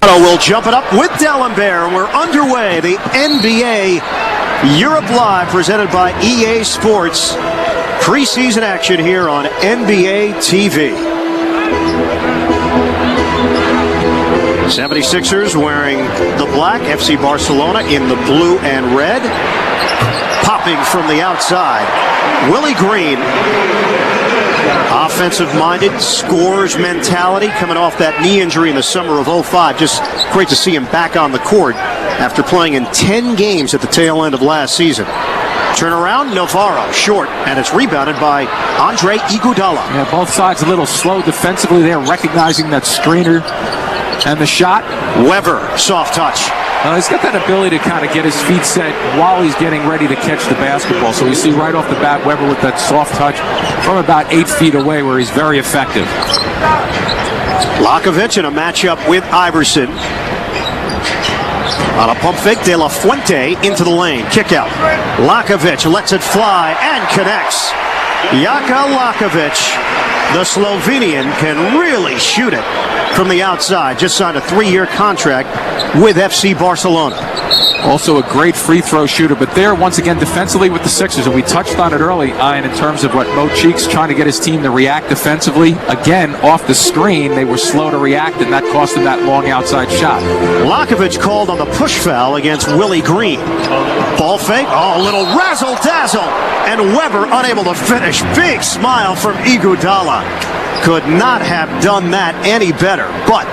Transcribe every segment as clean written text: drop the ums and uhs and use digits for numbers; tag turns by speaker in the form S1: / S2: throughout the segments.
S1: We'll jump it up with D'Alembert, and we're underway. The NBA Europe Live, presented by EA Sports. Preseason action here on NBA TV. 76ers wearing the black, FC Barcelona in the blue and red. Popping from the outside, Willie Green. Offensive-minded, scores mentality, coming off that knee injury in the summer of '05. Just great to see him back on the court after playing in 10 games at the tail end of last season. Turnaround, Navarro, short, and it's rebounded by Andre Iguodala.
S2: Yeah, both sides a little slow defensively there, recognizing that screener. And the shot.
S1: Weber, soft touch.
S2: He's got that ability to kind of get his feet set while he's getting ready to catch the basketball. So you see right off the bat Weber with that soft touch from about 8 feet away, where he's very effective.
S1: Lakovic in a matchup with Iverson. On a pump fake, De La Fuente into the lane. Kick out. Lakovic lets it fly and connects. Jaka Lakovic, the Slovenian, can really shoot it from the outside. Just signed a 3-year contract with FC Barcelona.
S2: Also a great free throw shooter, but there once again defensively with the Sixers, and we touched on it early, Ian, in terms of what Mo Cheeks trying to get his team to react defensively. Again, off the screen, they were slow to react, and that cost them that long outside shot.
S1: Lakovic called on the push foul against Willie Green. Ball fake, a little razzle-dazzle, and Weber unable to finish. Big smile from Iguodala. Could not have done that any better, but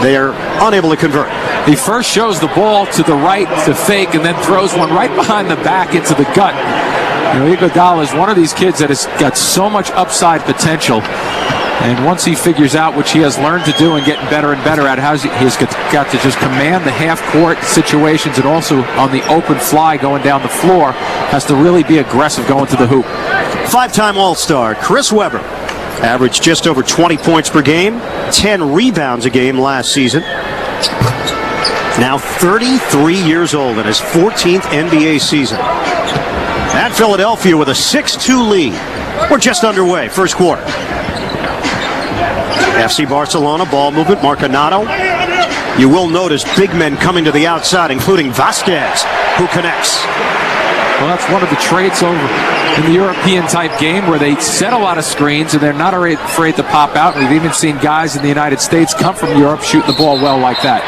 S1: they're unable to convert.
S2: He first shows the ball to the right to fake and then throws one right behind the back into the gut. You know, Iguodala is one of these kids that has got so much upside potential. And once he figures out, which he has learned to do and getting better and better at, how he's got to just command the half-court situations, and also on the open fly going down the floor, has to really be aggressive going to the hoop.
S1: 5-time All-Star Chris Webber averaged just over 20 points per game, 10 rebounds a game last season. Now 33 years old in his 14th NBA season. At Philadelphia with a 6-2 lead. We're just underway, first quarter. FC Barcelona, ball movement, Marcanato. You will notice big men coming to the outside, including Vasquez, who connects.
S2: Well, that's one of the traits over in the European-type game, where they set a lot of screens and they're not afraid to pop out. We've even seen guys in the United States come from Europe shooting the ball well like that.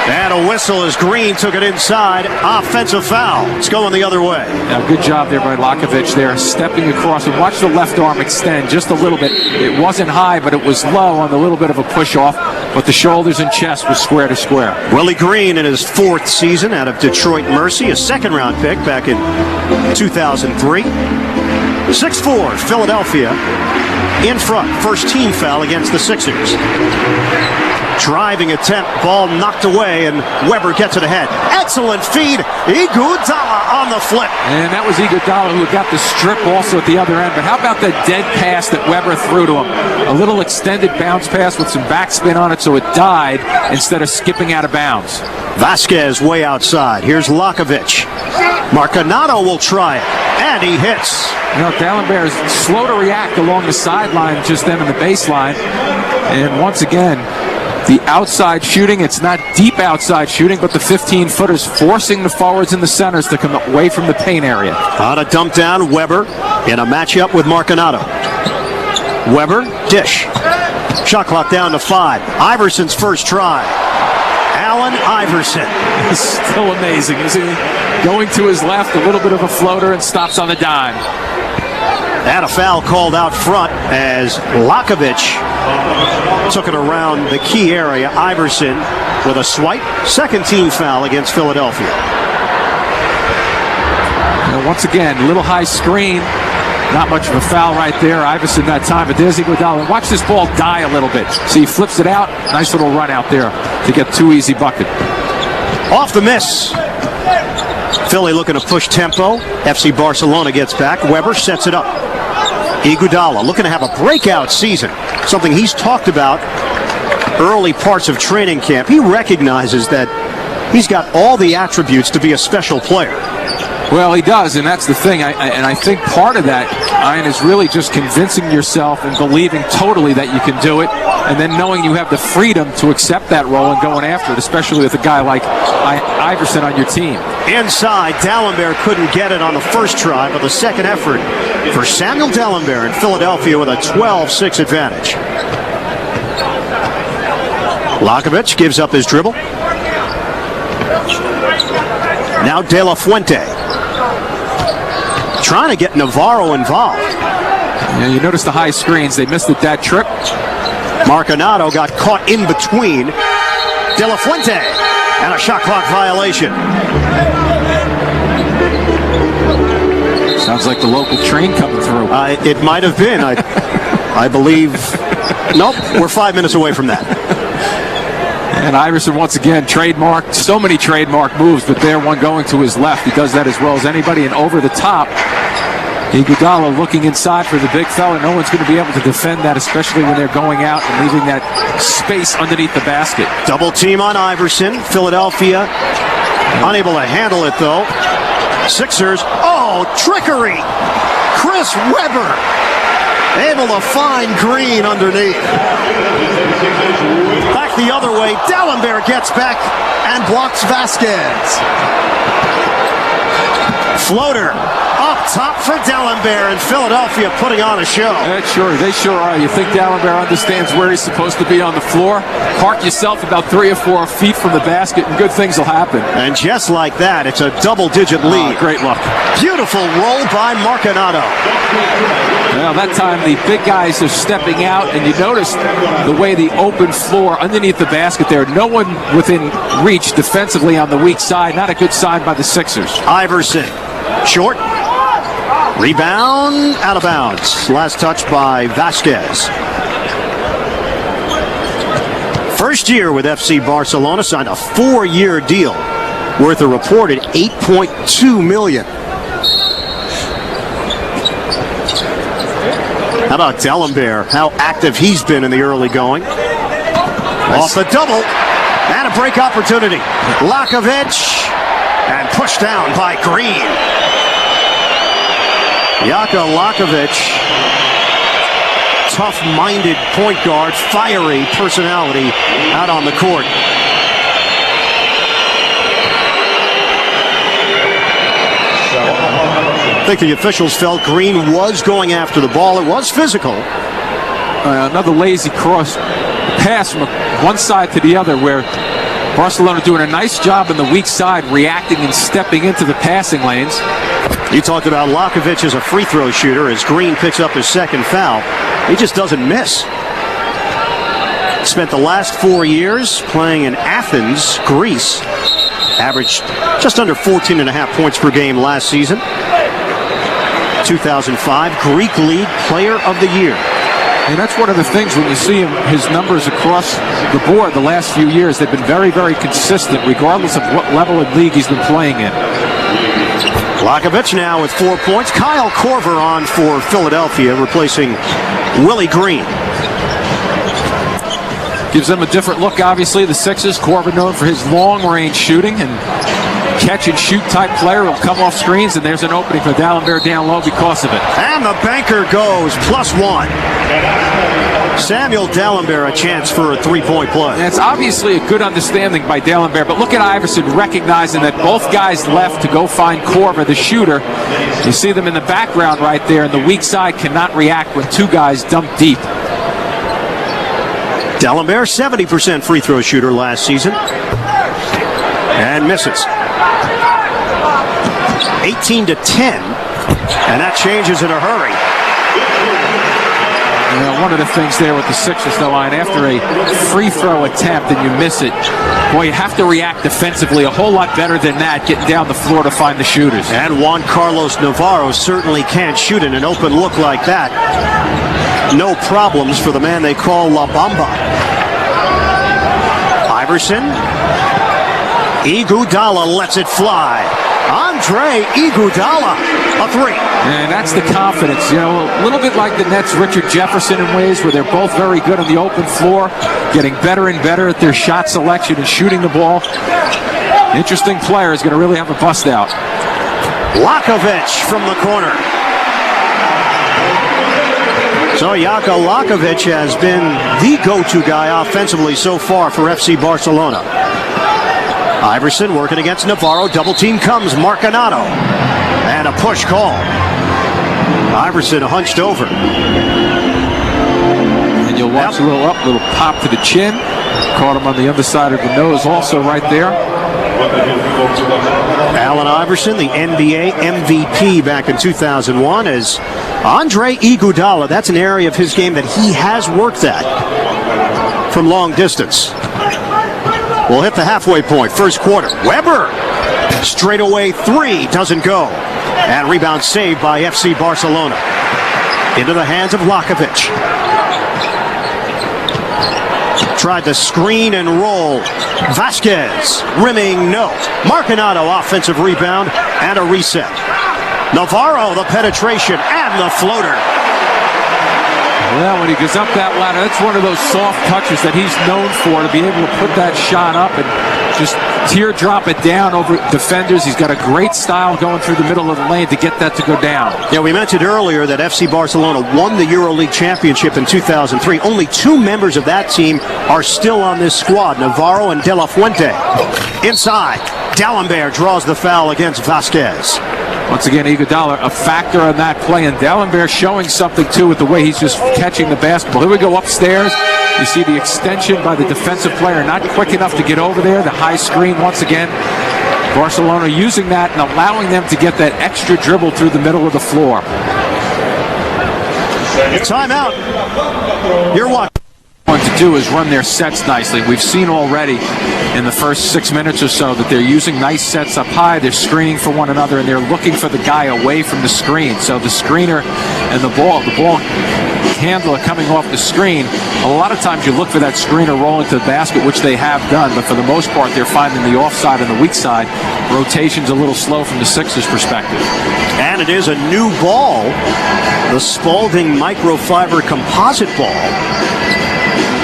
S1: And a whistle as Green took it inside. Offensive foul. It's going the other way.
S2: Now, good job there by Lakovic there, stepping across. And watch the left arm extend just a little bit. It wasn't high, but it was low on a little bit of a push-off. But the shoulders and chest was square to square.
S1: Willie Green in his 4th season out of Detroit Mercy, a 2nd-round pick back in 2003. 6'4", Philadelphia in front. First team foul against the Sixers. Driving attempt, ball knocked away, and Weber gets it ahead. Excellent feed. Iguodala on the flip.
S2: And that was Iguodala who got the strip also at the other end. But how about that dead pass that Weber threw to him? A little extended bounce pass with some backspin on it, so it died instead of skipping out of bounds.
S1: Vasquez way outside. Here's Lakovic. Marcanato will try it, and he hits.
S2: You know, D'Alembert is slow to react along the sideline just then in the baseline. And once again, the outside shooting, it's not deep outside shooting, but the 15-footers forcing the forwards and the centers to come away from the paint area.
S1: On a dump down, Weber in a matchup with Marcanato. Weber, dish. Shot clock down to 5. Iverson's first try. Allen Iverson.
S2: It's still amazing, isn't he? Going to his left, a little bit of a floater, and stops on the dime.
S1: And a foul called out front as Lakovic took it around the key area. Iverson with a swipe. 2nd team foul against Philadelphia.
S2: And once again, a little high screen. Not much of a foul right there. Iverson that time, but there's Iguodala. Watch this ball die a little bit. See, he flips it out. Nice little run out there to get 2 easy bucket.
S1: Off the miss. Philly looking to push tempo. FC Barcelona gets back. Weber sets it up. Iguodala looking to have a breakout season, something he's talked about early parts of training camp. He recognizes that he's got all the attributes to be a special player.
S2: Well, he does, and that's the thing. I think part of that, Ian, is really just convincing yourself and believing totally that you can do it, and then knowing you have the freedom to accept that role and going after it, especially with a guy like Iverson on your team.
S1: Inside, D'Alembert couldn't get it on the first try, but the second effort for Samuel D'Alembert in Philadelphia with a 12-6 advantage. Lakovic gives up his dribble. Now De La Fuente trying to get Navarro involved.
S2: Yeah, you notice the high screens. They missed it that trip.
S1: Marcanato got caught in between De La Fuente and a shot clock violation.
S2: Sounds like the local train coming through.
S1: It might have been. I believe. Nope, we're 5 minutes away from that.
S2: And Iverson, once again, trademarked so many trademark moves, but there one going to his left. He does that as well as anybody. And over the top, Iguodala looking inside for the big fella. No one's going to be able to defend that, especially when they're going out and leaving that space underneath the basket.
S1: Double team on Iverson. Philadelphia unable to handle it, though. Sixers. Oh, trickery. Chris Webber able to find Green underneath. Back the other way. D'Alembert gets back and blocks Vasquez. Floater up top for D'Alembert, and Philadelphia putting on a show.
S2: They sure are. You think D'Alembert understands where he's supposed to be on the floor? Park yourself about 3 or 4 feet from the basket, and good things will happen.
S1: And just like that, it's a double-digit lead.
S2: Great luck.
S1: Beautiful roll by Marcanato.
S2: Well, that time the big guys are stepping out, and you notice the way the open floor underneath the basket there. No one within reach defensively on the weak side. Not a good sign by the Sixers.
S1: Iverson, short. Rebound, out of bounds. Last touch by Vasquez. First year with FC Barcelona, signed a 4-year deal worth a reported $8.2 million. How about D'Alembert? How active he's been in the early going. Off the double, and a break opportunity. Lakovic, and pushed down by Green. Jaka Lakovic, tough-minded point guard, fiery personality out on the court. I think the officials felt Green was going after the ball. It was physical.
S2: Another lazy cross pass from one side to the other, where Barcelona doing a nice job in the weak side, reacting and stepping into the passing lanes.
S1: You talked about Lakovic as a free throw shooter as Green picks up his second foul. He just doesn't miss. Spent the last 4 years playing in Athens, Greece. Averaged just under 14.5 points per game last season. 2005 Greek League Player of the Year.
S2: And that's one of the things when you see his numbers across the board the last few years. They've been very, very consistent, regardless of what level of league he's been playing in.
S1: Lakovic now with 4 points. Kyle Korver on for Philadelphia, replacing Willie Green.
S2: Gives them a different look, obviously. The Sixers, Korver known for his long-range shooting, and catch-and-shoot type player will come off screens, and there's an opening for D'Alembert down low because of it.
S1: And the banker goes +1. Samuel D'Alembert a chance for a three-point play.
S2: And it's obviously a good understanding by D'Alembert, but look at Iverson recognizing that both guys left to go find Korver, the shooter. You see them in the background right there, and the weak side cannot react when two guys dump deep.
S1: D'Alembert, 70% free throw shooter last season. And misses. 18-10. And that changes in a hurry.
S2: You know, one of the things there with the Sixers, though, Ian, after a free throw attempt and you miss it, boy, you have to react defensively a whole lot better than that, getting down the floor to find the shooters.
S1: And Juan Carlos Navarro certainly can't shoot in an open look like that. No problems for the man they call La Bamba. Iverson. Iguodala lets it fly. Andre Iguodala, a three.
S2: And that's the confidence, you know, a little bit like the Nets' Richard Jefferson in ways where they're both very good on the open floor, getting better and better at their shot selection and shooting the ball. Interesting player is going to really have a bust out.
S1: Lakovic from the corner. So Jaka Lakovic has been the go-to guy offensively so far for FC Barcelona. Iverson working against Navarro. Double team comes. Marcanato. And a push call. Iverson hunched over.
S2: And you'll watch a little pop to the chin. Caught him on the underside of the nose also right there.
S1: Allen Iverson, the NBA MVP back in 2001, as Andre Iguodala. That's an area of his game that he has worked at from long distance. We'll hit the halfway point. First quarter. Weber. Straightaway three. Doesn't go. And rebound saved by FC Barcelona. Into the hands of Lakovic. Tried to screen and roll. Vasquez. Rimming, no. Marcanato, offensive rebound and a reset. Navarro, the penetration and the floater.
S2: Well, when he goes up that ladder, that's one of those soft touches that he's known for, to be able to put that shot up and just teardrop it down over defenders. He's got a great style going through the middle of the lane to get that to go down.
S1: Yeah, we mentioned earlier that FC Barcelona won the EuroLeague championship in 2003. Only two members of that team are still on this squad, Navarro and De La Fuente. Inside, D'Alembert draws the foul against Vasquez.
S2: Once again, Iguodala a factor on that play, and D'Alembert showing something too with the way he's just catching the basketball. Here we go upstairs. You see the extension by the defensive player, not quick enough to get over there. The high screen once again. Barcelona using that and allowing them to get that extra dribble through the middle of the floor.
S1: Timeout. You're watching.
S2: What to do is run their sets nicely. We've seen already in the first 6 minutes or so that they're using nice sets up high. They're screening for one another, and they're looking for the guy away from the screen. So the screener and the ball handler coming off the screen, a lot of times you look for that screener rolling to the basket, which they have done, but for the most part they're finding the offside and the weak side. Rotation's a little slow from the Sixers' perspective.
S1: And it is a new ball, the Spalding microfiber composite ball.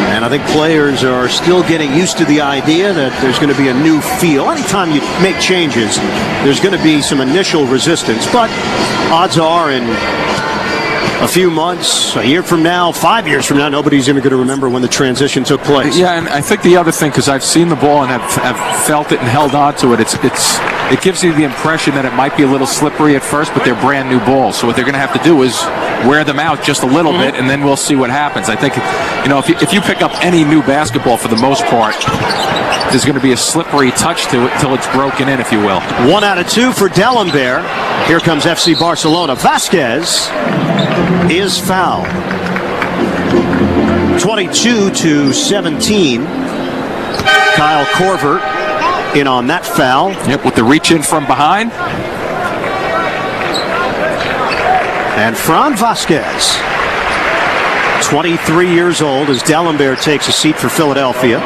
S1: And I think players are still getting used to the idea that there's going to be a new feel. Anytime you make changes, there's going to be some initial resistance. But odds are in a few months, a year from now, 5 years from now, nobody's even going to remember when the transition took place.
S2: Yeah, and I think the other thing, because I've seen the ball and have felt it and held on to it, it gives you the impression that it might be a little slippery at first, but they're brand new balls. So what they're going to have to do is wear them out just a little bit, and then we'll see what happens. I think, if you pick up any new basketball, for the most part, there's going to be a slippery touch to it until it's broken in, if you will.
S1: 1 out of 2 for D'Alembert. Here comes FC Barcelona. Vasquez is fouled. 22-17. Kyle Korver in on that foul.
S2: Yep, with the reach in from behind.
S1: And Fran Vasquez, 23 years old, as D'Alembert takes a seat for Philadelphia.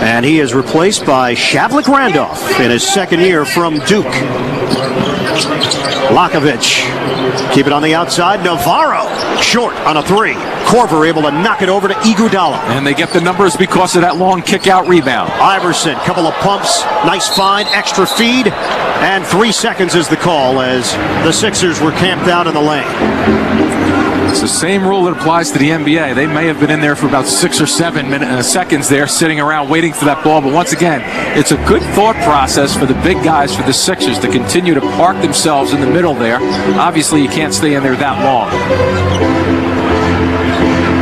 S1: And he is replaced by Shavlik Randolph in his second year from Duke. Lakovic, keep it on the outside. Navarro, short on a three. Korver able to knock it over to Iguodala.
S2: And they get the numbers because of that long kick-out rebound.
S1: Iverson, couple of pumps, nice find, extra feed, and 3 seconds is the call as the Sixers were camped out in the lane.
S2: It's the same rule that applies to the NBA. They may have been in there for about 6 or 7 seconds there, sitting around waiting for that ball. But once again, it's a good thought process for the big guys, for the Sixers, to continue to park themselves in the middle there. Obviously, you can't stay in there that long.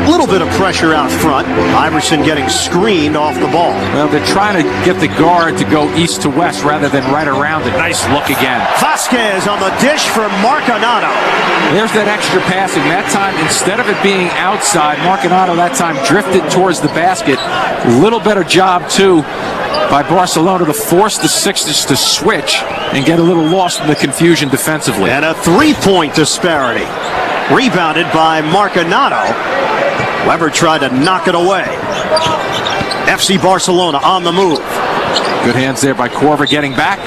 S1: A little bit of pressure out front. Iverson getting screened off the ball.
S2: Well, they're trying to get the guard to go east to west rather than right around it. Nice look again.
S1: Vasquez on the dish for Marcanato.
S2: There's that extra passing. That time, instead of it being outside, Marcanato that time drifted towards the basket. A little better job, too, by Barcelona to force the Sixers to switch and get a little lost in the confusion defensively.
S1: And a three-point disparity. Rebounded by Marcanato. Weber tried to knock it away. FC Barcelona on the move.
S2: Good hands there by Korver getting back.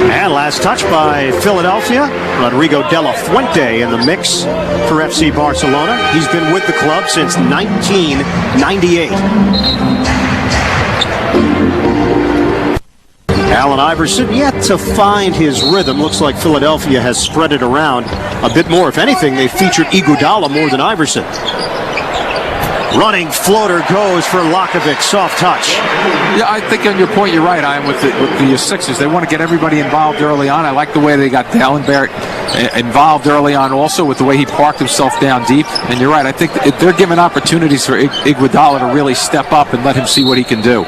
S1: And last touch by Philadelphia. Rodrigo De La Fuente in the mix for FC Barcelona. He's been with the club since 1998. Allen Iverson yet to find his rhythm. Looks like Philadelphia has spread it around a bit more. If anything, they featured Iguodala more than Iverson. Running floater goes for Lakovic. Soft touch.
S2: Yeah, I think on your point, you're right. I am with the Sixers. They want to get everybody involved early on. I like the way they got Dallin Barrett involved early on, also with the way he parked himself down deep. And you're right. I think they're giving opportunities for Iguodala to really step up and let him see what he can do.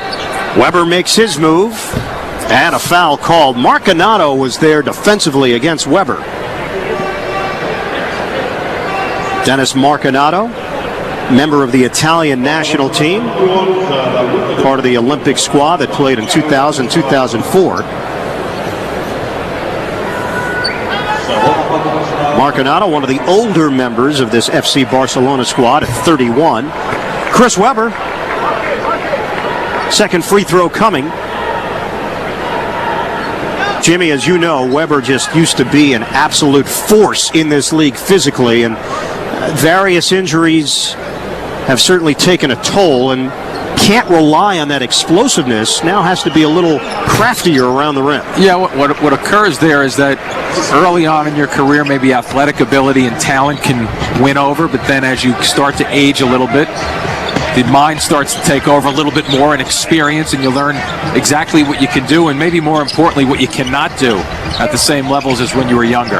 S1: Weber makes his move, and a foul called. Marcanato was there defensively against Weber. Dennis Marcanato, member of the Italian national team, part of the Olympic squad that played in 2000, 2004. Marcanato, one of the older members of this FC Barcelona squad at 31. Chris Weber, second free throw coming. Jimmy, as you know, Weber just used to be an absolute force in this league physically, and various injuries have certainly taken a toll, and can't rely on that explosiveness. Now has to be a little craftier around the rim.
S2: Yeah, what occurs there is that early on in your career, maybe athletic ability and talent can win over, but then as you start to age a little bit, the mind starts to take over a little bit more, and experience, and you learn exactly what you can do, and maybe more importantly, what you cannot do at the same levels as when you were younger.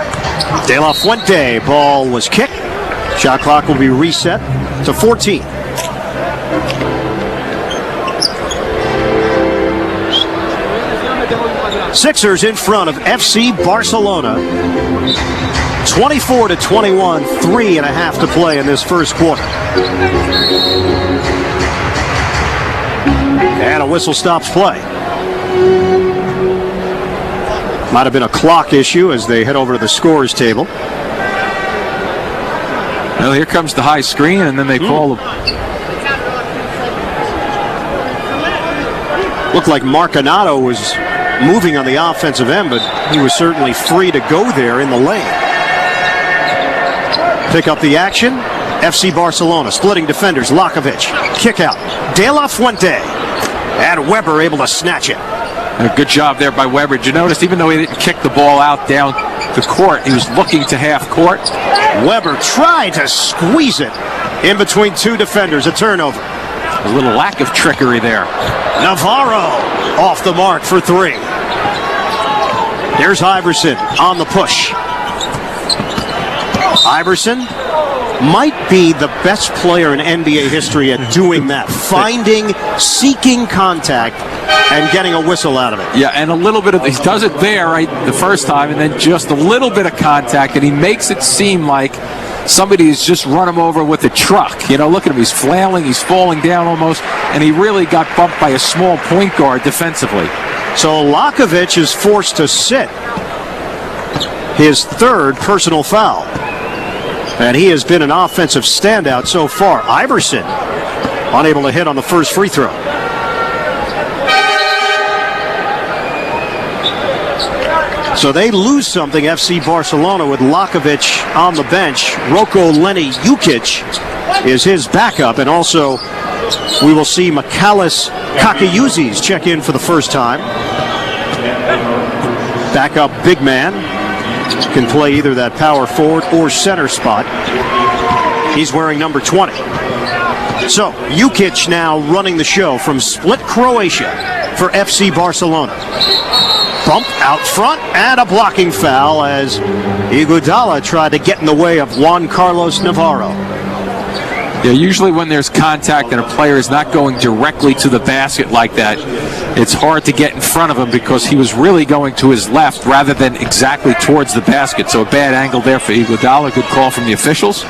S1: De La Fuente, ball was kicked. Shot clock will be reset to 14. Sixers in front of FC Barcelona. 24-21, 3.5 to play in this first quarter. And a whistle stops play. Might have been a clock issue as they head over to the scorer's table.
S2: Well, here comes the high screen, and then they call them.
S1: Looked like Marcanato was moving on the offensive end, but he was certainly free to go there in the lane. Pick up the action. FC Barcelona splitting defenders. Lakovic, kick out. De La Fuente, and Weber able to snatch it.
S2: A good job there by Weber. Did you notice, even though he didn't kick the ball out down the court, he was looking to half court.
S1: Weber tried to squeeze it in between two defenders. A turnover.
S2: A little lack of trickery there.
S1: Navarro off the mark for three. Here's Iverson on the push. Iverson might be the best player in NBA history at doing that. Finding, seeking contact, and getting a whistle out of it.
S2: Yeah, and a little bit of, he does it there, right, the first time, and then just a little bit of contact, and he makes it seem like somebody's just run him over with a truck. You know, look at him, he's flailing, he's falling down almost, and he really got bumped by a small point guard defensively.
S1: So Lakovic is forced to sit. His third personal foul. And he has been an offensive standout so far. Iverson unable to hit on the first free throw. So they lose something, FC Barcelona, with Lakovic on the bench. Roko Lenny Jukic is his backup, and also we will see Mikalis Kakayuzis check in for the first time. Backup big man. Can play either that power forward or center spot. He's wearing number 20. So Jukic now running the show from Split, Croatia for FC Barcelona. Bump out front and a blocking foul as Iguodala tried to get in the way of Juan Carlos Navarro.
S2: Yeah, usually when there's contact and a player is not going directly to the basket like that, it's hard to get in front of him because he was really going to his left rather than exactly towards the basket. So a bad angle there for Iguodala. Good call from the officials.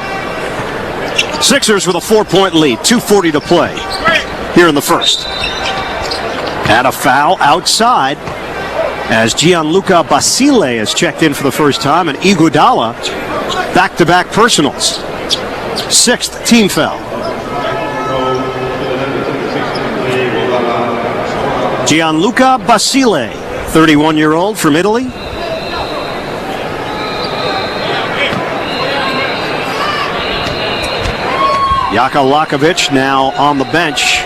S1: Sixers with a 4-point lead. 2:40 to play here in the first. And a foul outside as Gianluca Basile is checked in for the first time, and Iguodala back-to-back personals. Sixth team foul. Gianluca Basile, 31-year-old from Italy. Jaka Lakovic now on the bench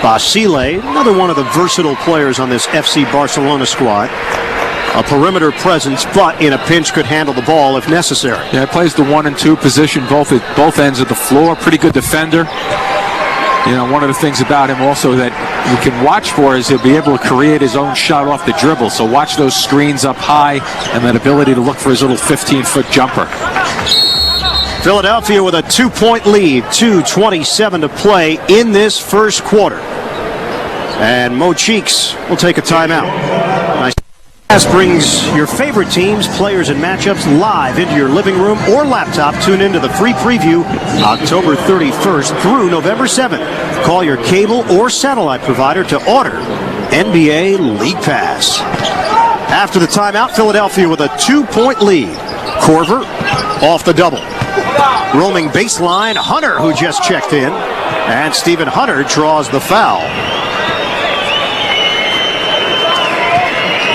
S1: Basile, another one of the versatile players on this FC Barcelona squad. A perimeter presence, but in a pinch could handle the ball if necessary.
S2: Yeah, he plays the 1 and 2 position both at both ends of the floor. Pretty good defender. You know, one of the things about him also that you can watch for is he'll be able to create his own shot off the dribble. So watch those screens up high and that ability to look for his little 15-foot jumper.
S1: Philadelphia with a 2-point lead, 2:27 to play in this first quarter. And Mo Cheeks will take a timeout. Nice. This brings your favorite teams, players, and matchups live into your living room or laptop. Tune into the free preview October 31st through November 7th. Call your cable or satellite provider to order NBA League Pass. After the timeout, Philadelphia with a 2-point lead. Korver off the double. Roaming baseline, Hunter, who just checked in. And Stephen Hunter draws the foul.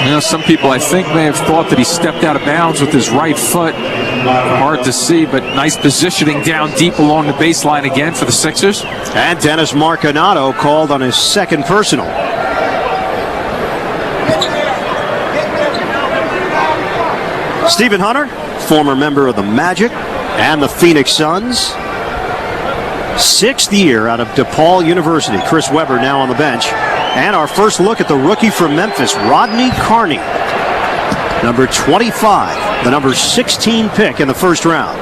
S2: You know, some people I think may have thought that he stepped out of bounds with his right foot. Hard to see, but nice positioning down deep along the baseline again for the Sixers.
S1: And Dennis Marcanato called on his second personal. Stephen Hunter, former member of the Magic and the Phoenix Suns. 6th year out of DePaul University. Chris Webber now on the bench. And our first look at the rookie from Memphis, Rodney Carney. Number 25, the number 16 pick in the first round.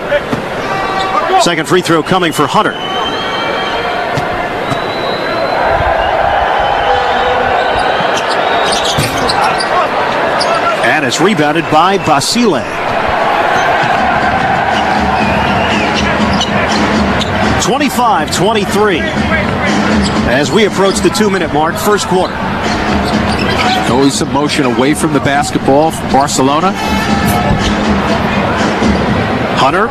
S1: Second free throw coming for Hunter. And it's rebounded by Basile. 25-23 as we approach the 2-minute mark, first quarter.
S2: Always some motion away from the basketball for Barcelona.
S1: Hunter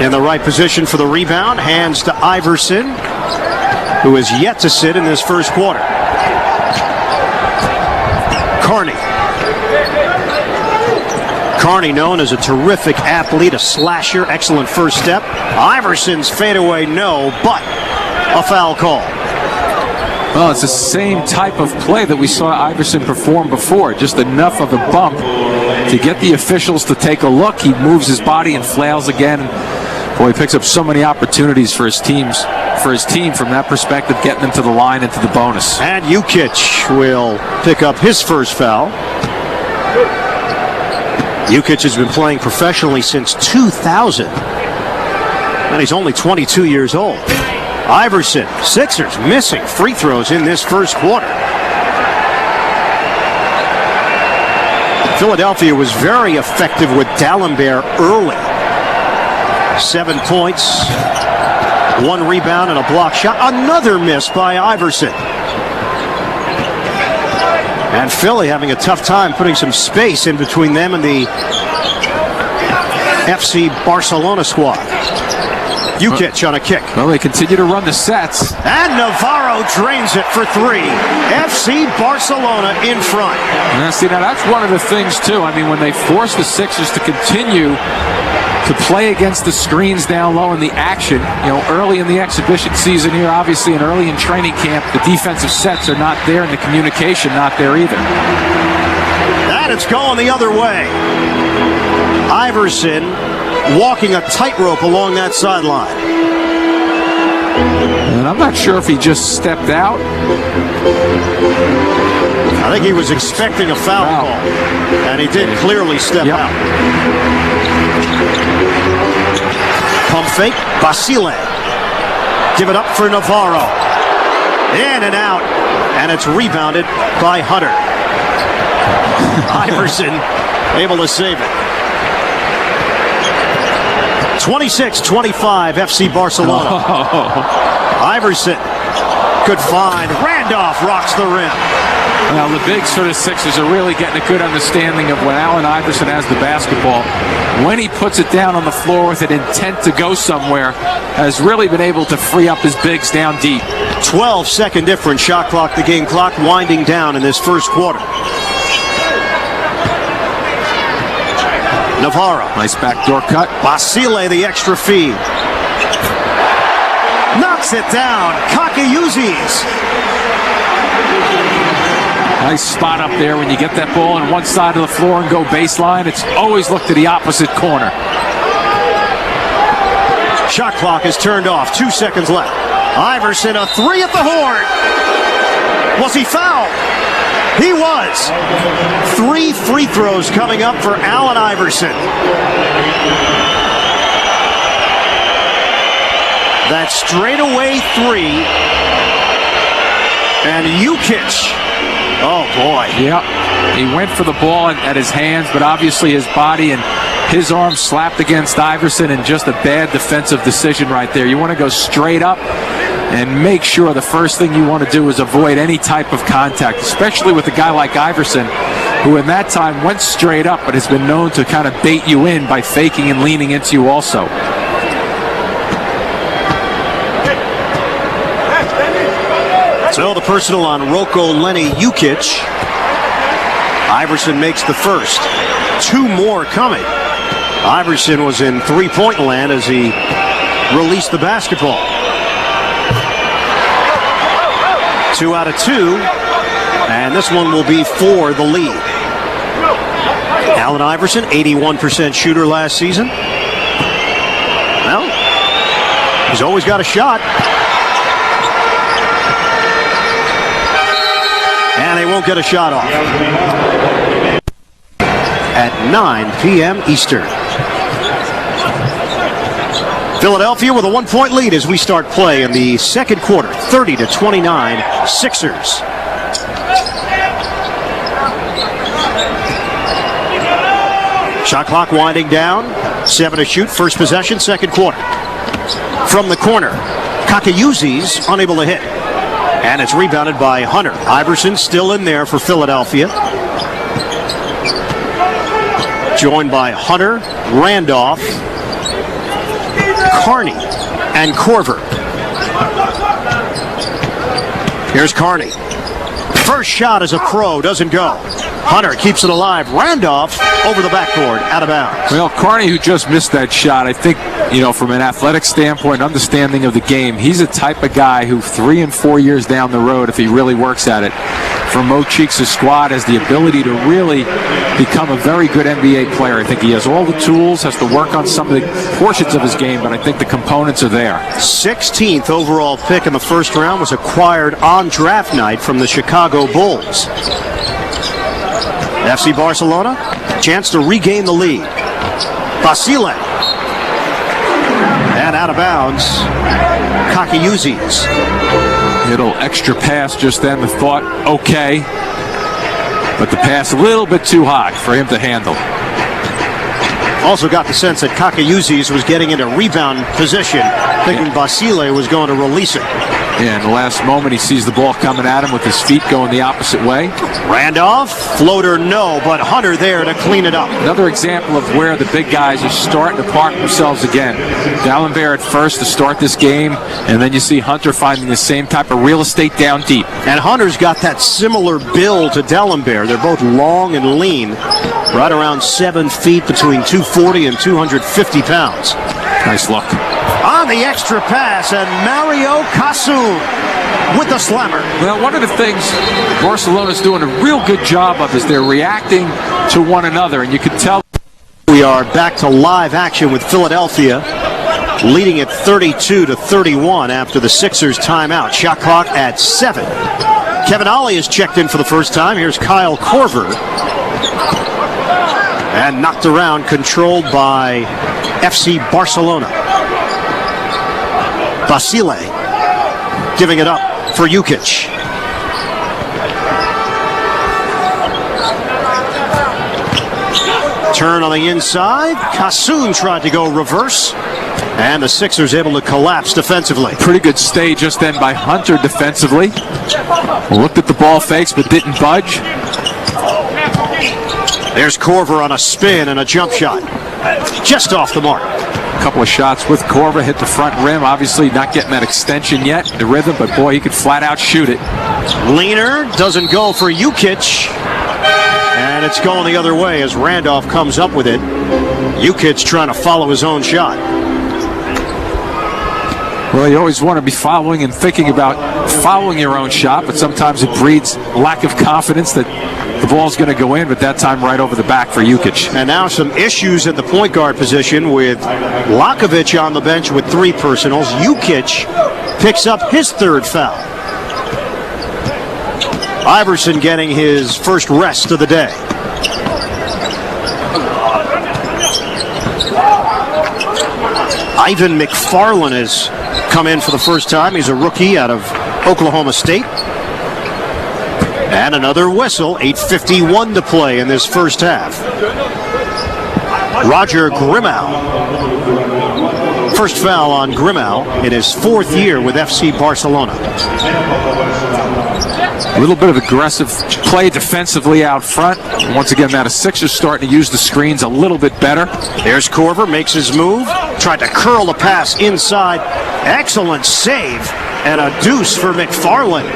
S1: in the right position for the rebound. Hands to Iverson, who is yet to sit in this first quarter. Carney known as a terrific athlete, a slasher, excellent first step. Iverson's fadeaway, no, but a foul call.
S2: Well, it's the same type of play that we saw Iverson perform before. Just enough of a bump to get the officials to take a look. He moves his body and flails again. Boy, he picks up so many opportunities for his team from that perspective, getting them to the line and to the bonus.
S1: And Jukic will pick up his first foul. Jukic has been playing professionally since 2000. And he's only 22 years old. Iverson, Sixers missing free throws in this first quarter. Philadelphia was very effective with D'Alembert early. 7 points, 1 rebound, and a block shot. Another miss by Iverson. And Philly having a tough time putting some space in between them and the FC Barcelona squad. Jukic on a kick.
S2: Well, they continue to run the sets.
S1: And Navarro drains it for 3. FC Barcelona in front.
S2: Now, see, now that's one of the things, too. I mean, when they force the Sixers to continue to play against the screens down low in the action, you know, early in the exhibition season here, obviously, and early in training camp, the defensive sets are not there and the communication not there either.
S1: And it's going the other way. Iverson walking a tightrope along that sideline.
S2: And I'm not sure if he just stepped out.
S1: I think he was expecting a foul call. And he did clearly step out. Pump fake, Basile. Give it up for Navarro. In and out. And it's rebounded by Hunter. Iverson able to save it. 26-25 FC Barcelona. Iverson could find. Randolph rocks the rim.
S2: Well, the bigs for the Sixers are really getting a good understanding of when Allen Iverson has the basketball. When he puts it down on the floor with an intent to go somewhere, has really been able to free up his bigs down deep.
S1: 12-second difference, shot clock, the game clock winding down in this first quarter. Navarro.
S2: Nice backdoor cut.
S1: Basile, the extra feed. Knocks it down. Kakayuzis.
S2: Nice spot up there when you get that ball on one side of the floor and go baseline. It's always look to the opposite corner.
S1: Shot clock is turned off. 2 seconds left. Iverson, a three at the horn. Was he fouled? He was. 3 free throws coming up for Allen Iverson. That straightaway three. And Jukic. Oh, boy.
S2: Yeah, he went for the ball at his hands, but obviously his body and his arm slapped against Iverson, and just a bad defensive decision right there. You want to go straight up and make sure the first thing you want to do is avoid any type of contact, especially with a guy like Iverson, who in that time went straight up, but has been known to kind of bait you in by faking and leaning into you also.
S1: So the personal on Rocco Lenny Jukic. Iverson makes the first. 2 more coming. Iverson was in three-point land as he released the basketball. 2 out of 2. And this one will be for the lead. Allen Iverson, 81% shooter last season. Well, he's always got a shot. And they won't get a shot off. At 9 p.m. Eastern. Philadelphia with a 1-point lead as we start play in the second quarter. 30-29 Sixers. Shot clock winding down. 7 to shoot. First possession, second quarter. From the corner, Kakayuzi's unable to hit. And it's rebounded by Hunter. Iverson still in there for Philadelphia. Joined by Hunter, Randolph, Carney, and Korver. Here's Carney. First shot as a pro, doesn't go. Hunter keeps it alive. Randolph over the backboard, out of bounds.
S2: Well, Carney, who just missed that shot, I think, from an athletic standpoint, understanding of the game, he's a type of guy who 3 and 4 years down the road, if he really works at it, for Mo Cheeks' squad, has the ability to really become a very good NBA player. I think he has all the tools, has to work on some of the portions of his game, but I think the components are there.
S1: 16th overall pick in the first round was acquired on draft night from the Chicago Bulls. FC Barcelona, chance to regain the lead. Basile. And out of bounds, Kakayuzi's.
S2: Little extra pass just then. The thought, okay. But the pass a little bit too high for him to handle.
S1: Also got the sense that Kakayuzi's was getting into rebound position, thinking Basile was going to release it.
S2: Yeah, in the last moment, he sees the ball coming at him with his feet going the opposite way.
S1: Randolph, floater no, but Hunter there to clean it up.
S2: Another example of where the big guys are starting to park themselves again. D'Alembert at first to start this game, and then you see Hunter finding the same type of real estate down deep.
S1: And Hunter's got that similar build to D'Alembert. They're both long and lean, right around 7 feet, between 240 and 250 pounds.
S2: Nice look.
S1: On the extra pass, and Mario Kassoun with the slammer.
S2: Well, one of the things Barcelona's doing a real good job of is they're reacting to one another, and you can tell.
S1: We are back to live action with Philadelphia, leading at 32-31 after the Sixers timeout. Shot clock at 7. Kevin Ollie is checked in for the first time. Here's Kyle Korver. And knocked around, controlled by FC Barcelona. Basile giving it up for Jukic. Turn on the inside. Kassoun tried to go reverse. And the Sixers able to collapse defensively.
S2: Pretty good stay just then by Hunter defensively. Looked at the ball fakes but didn't budge.
S1: There's Korver on a spin and a jump shot. Just off the mark.
S2: A couple of shots with Korver, hit the front rim. Obviously not getting that extension yet, the rhythm, but boy, he could flat out shoot it.
S1: Leaner doesn't go for Jukic. And it's going the other way as Randolph comes up with it. Jukic trying to follow his own shot.
S2: Well, you always want to be following and thinking about following your own shot, but sometimes it breeds lack of confidence that the ball's going to go in, but that time right over the back for Jukic.
S1: And now some issues at the point guard position with Lakovic on the bench with 3 personals. Jukic picks up his 3rd foul. Iverson getting his first rest of the day. Ivan McFarland has come in for the first time. He's a rookie out of Oklahoma State. And another whistle, 8:51 to play in this first half. Roger Grimau. First foul on Grimau in his 4th year with FC Barcelona.
S2: A little bit of aggressive play defensively out front. Once again, now the Sixers starting to use the screens a little bit better.
S1: There's Korver, makes his move. Tried to curl the pass inside. Excellent save. And a deuce for McFarland.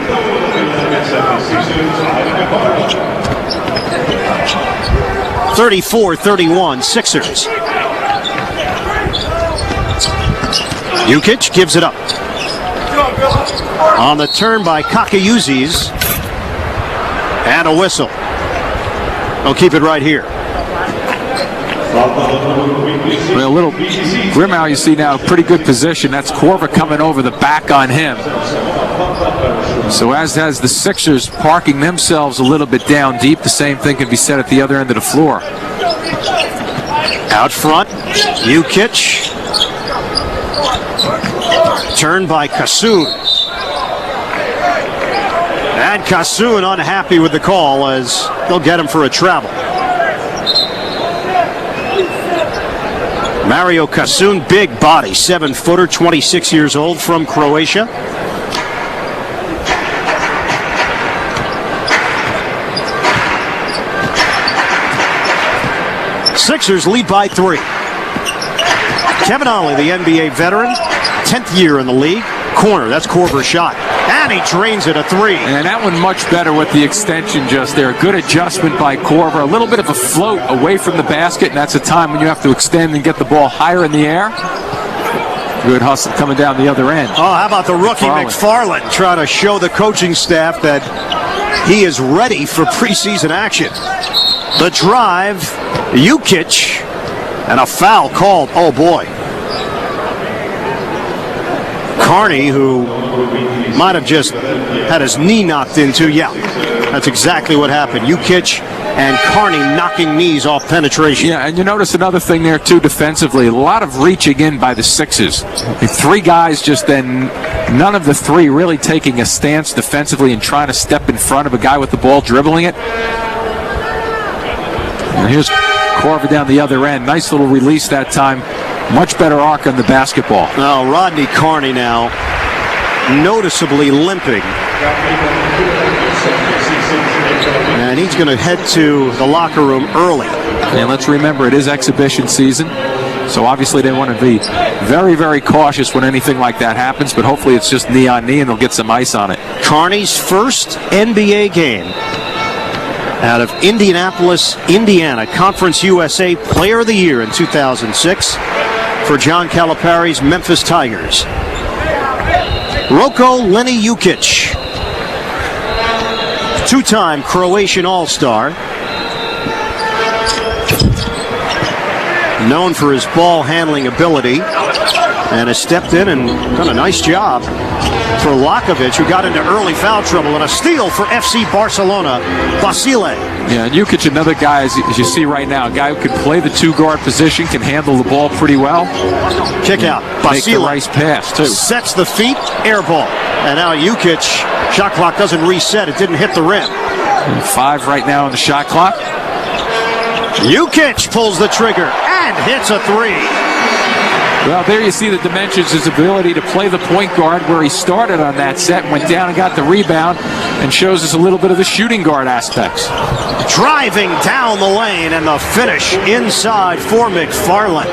S1: 34-31 Sixers. Jukic gives it up. On the turn by Kakayuzis. And a whistle. They'll keep it right here.
S2: Well, a little Grimau, you see now, pretty good position. That's Korver coming over the back on him. So as has the Sixers parking themselves a little bit down deep, the same thing can be said at the other end of the floor.
S1: Out front, Jukic. Turned by Kassoun. And Kassoun unhappy with the call as they'll get him for a travel. Mario Kassoun, big body, 7-footer, 26 years old, from Croatia. Sixers lead by 3. Kevin Ollie, the NBA veteran, 10th year in the league. Corner, that's Korver's shot. And he drains it, a 3.
S2: And that one much better with the extension just there. Good adjustment by Korver. A little bit of a float away from the basket, and that's a time when you have to extend and get the ball higher in the air. Good hustle coming down the other end.
S1: Oh, how about the rookie McFarland trying to show the coaching staff that he is ready for preseason action. The drive, Jukic, and a foul called. Oh, boy. Carney, who might have just had his knee knocked into. Yeah, that's exactly what happened. Jukic and Carney knocking knees off penetration.
S2: Yeah, and you notice another thing there, too, defensively. A lot of reaching in by the Sixers. 3 guys just then, none of the 3 really taking a stance defensively and trying to step in front of a guy with the ball, dribbling it. And here's Korver down the other end. Nice little release that time. Much better arc on the basketball.
S1: Now, Rodney Carney now noticeably limping. And he's going to head to the locker room early.
S2: And let's remember, it is exhibition season. So obviously they want to be very, very cautious when anything like that happens. But hopefully it's just knee on knee and they'll get some ice on it.
S1: Carney's first NBA game out of Indianapolis, Indiana. Conference USA Player of the Year in 2006 for John Calipari's Memphis Tigers. Roko Lenny Jukic, 2-time Croatian All-Star, known for his ball handling ability, and has stepped in and done a nice job for Lakovic, who got into early foul trouble, and a steal for FC Barcelona, Basile.
S2: Yeah, and Jukic, another guy, as you see right now, a guy who can play the 2-guard position, can handle the ball pretty well.
S1: Kick out.
S2: Make the nice pass, too.
S1: Sets the feet, air ball. And now Jukic, shot clock doesn't reset. It didn't hit the rim.
S2: And 5 right now on the shot clock.
S1: Jukic pulls the trigger and hits a 3.
S2: Well, there you see the dimensions, his ability to play the point guard where he started on that set, went down and got the rebound, and shows us a little bit of the shooting guard aspects.
S1: Driving down the lane, and the finish inside for McFarland.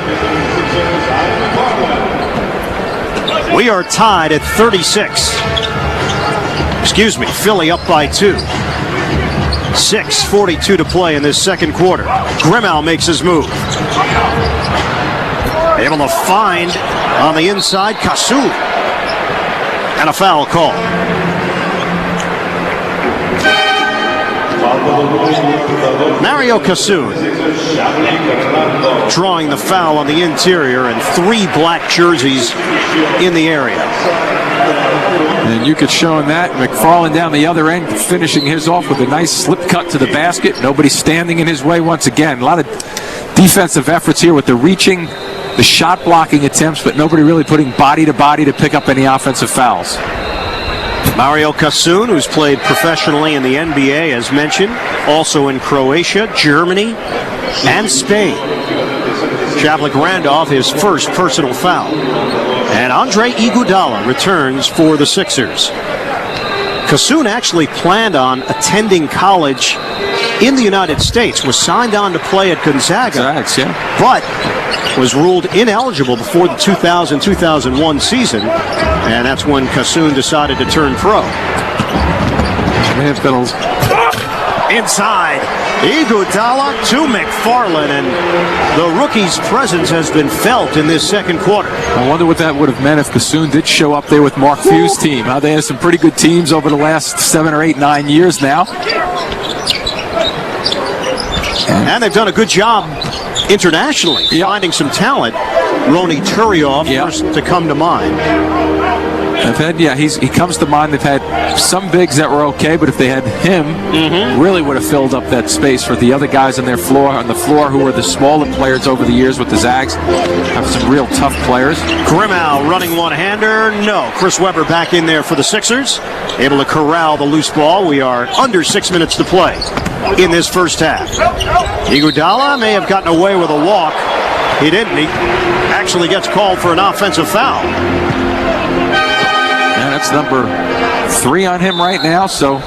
S1: We are tied at 36. Excuse me, Philly up by 2. 6:42 to play in this second quarter. Grimau makes his move. Able to find on the inside Kassoun. And a foul call. Mario Casoon drawing the foul on the interior, and 3 black jerseys in the area.
S2: And you could show him that. McFarland down the other end, finishing his off with a nice slip cut to the basket. Nobody standing in his way once again. A lot of defensive efforts here with the reaching, the shot blocking attempts, but nobody really putting body to body to pick up any offensive fouls.
S1: Mario Casoon, who's played professionally in the NBA, as mentioned, also in Croatia, Germany, and Spain. Shavlik Randolph, his first personal foul. And Andre Iguodala returns for the Sixers. Casoon actually planned on attending college in the United States, was signed on to play at Gonzaga, but was ruled ineligible before the 2000-2001 season, and that's when Casoon decided to turn pro. Inside, Iguodala to McFarland, and the rookie's presence has been felt in this second quarter.
S2: I wonder what that would have meant if Casoon did show up there with Mark Few's team. They had some pretty good teams over the last 7 or 8, 9 years now.
S1: And they've done a good job internationally, finding some talent. Roni Turiov, first to come to mind.
S2: They've had, he comes to mind. They've had some bigs that were okay, but if they had him, really would have filled up that space for the other guys on the floor who were the smaller players over the years with the Zags. Have some real tough players.
S1: Grimau running one-hander. No. Chris Webber back in there for the Sixers. Able to corral the loose ball. We are under 6 minutes to play in this first half. Iguodala may have gotten away with a walk. He didn't. He actually gets called for an offensive foul.
S2: And that's number 3 on him right now. So,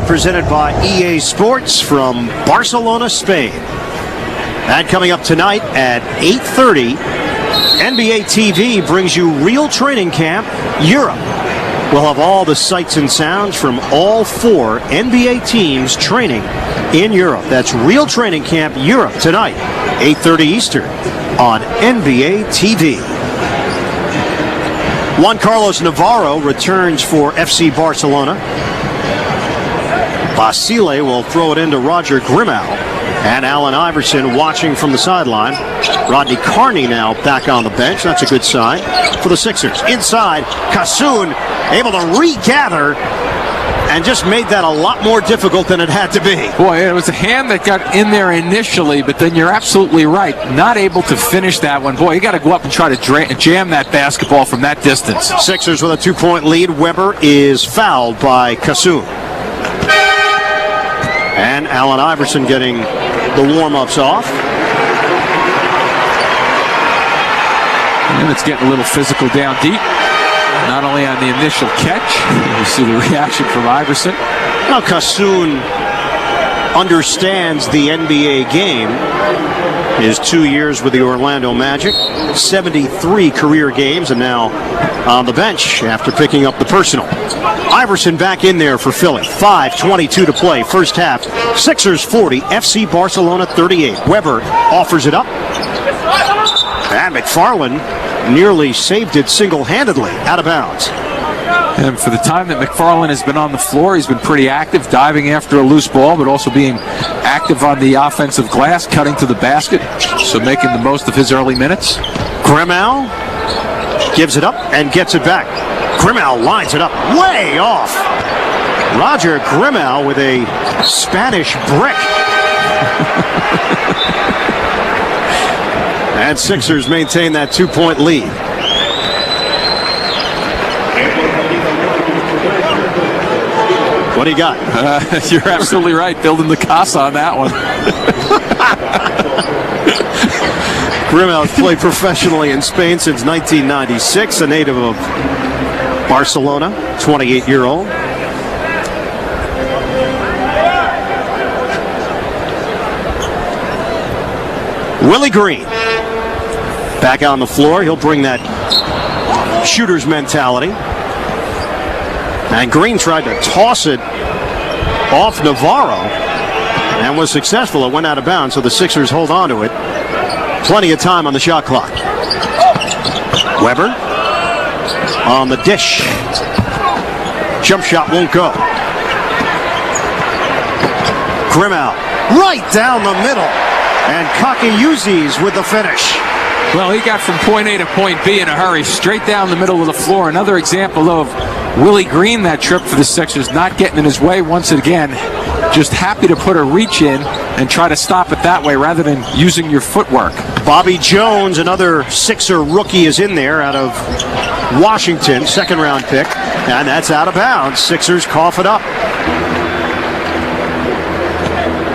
S1: presented by EA Sports from Barcelona, Spain. And coming up tonight at 8:30, NBA TV brings you Real Training Camp Europe. We'll have all the sights and sounds from all 4 NBA teams training in Europe. That's Real Training Camp Europe tonight, 8:30 Eastern on NBA TV. Juan Carlos Navarro returns for FC Barcelona. Basile will throw it into Roger Grimau. And Allen Iverson watching from the sideline. Rodney Carney now back on the bench. That's a good sign for the Sixers. Inside, Casoon able to regather and just made that a lot more difficult than it had to be.
S2: Boy, it was a hand that got in there initially, but then you're absolutely right. Not able to finish that one. Boy, you got to go up and try to jam that basketball from that distance.
S1: Sixers with a 2-point lead. Webber is fouled by Casoon. And Allen Iverson getting the warm-ups off.
S2: And it's getting a little physical down deep. Not only on the initial catch, you see the reaction from Iverson.
S1: Now Casoon understands the NBA game. His 2 years with the Orlando Magic, 73 career games, and now on the bench after picking up the personal. Iverson back in there for Philly. 5:22 to play, first half. Sixers 40, FC Barcelona 38. Webber offers it up. And McFarland nearly saved it single-handedly out of bounds.
S2: And for the time that McFarland has been on the floor, he's been pretty active, diving after a loose ball, but also being active on the offensive glass, cutting to the basket, so making the most of his early minutes.
S1: Grimau gives it up and gets it back. Grimau lines it up way off. Roger Grimau with a Spanish brick. And Sixers maintain that 2-point lead. What do you got?
S2: You're absolutely right. Building the casa on that one.
S1: Grimau's played professionally in Spain since 1996, a native of Barcelona, 28-year-old. Willie Green back on the floor. He'll bring that shooter's mentality. And Green tried to toss it off Navarro and was successful. It went out of bounds, so the Sixers hold on to it. Plenty of time on the shot clock. Webber on the dish. Jump shot won't go. Grimau right down the middle. And Kakayuzis with the finish.
S2: Well, he got from point A to point B in a hurry, straight down the middle of the floor. Another example of Willie Green that trip for the Sixers, not getting in his way once again. Just happy to put a reach in and try to stop it that way rather than using your footwork.
S1: Bobby Jones, another Sixer rookie, is in there out of Washington, second-round pick. And that's out of bounds. Sixers cough it up.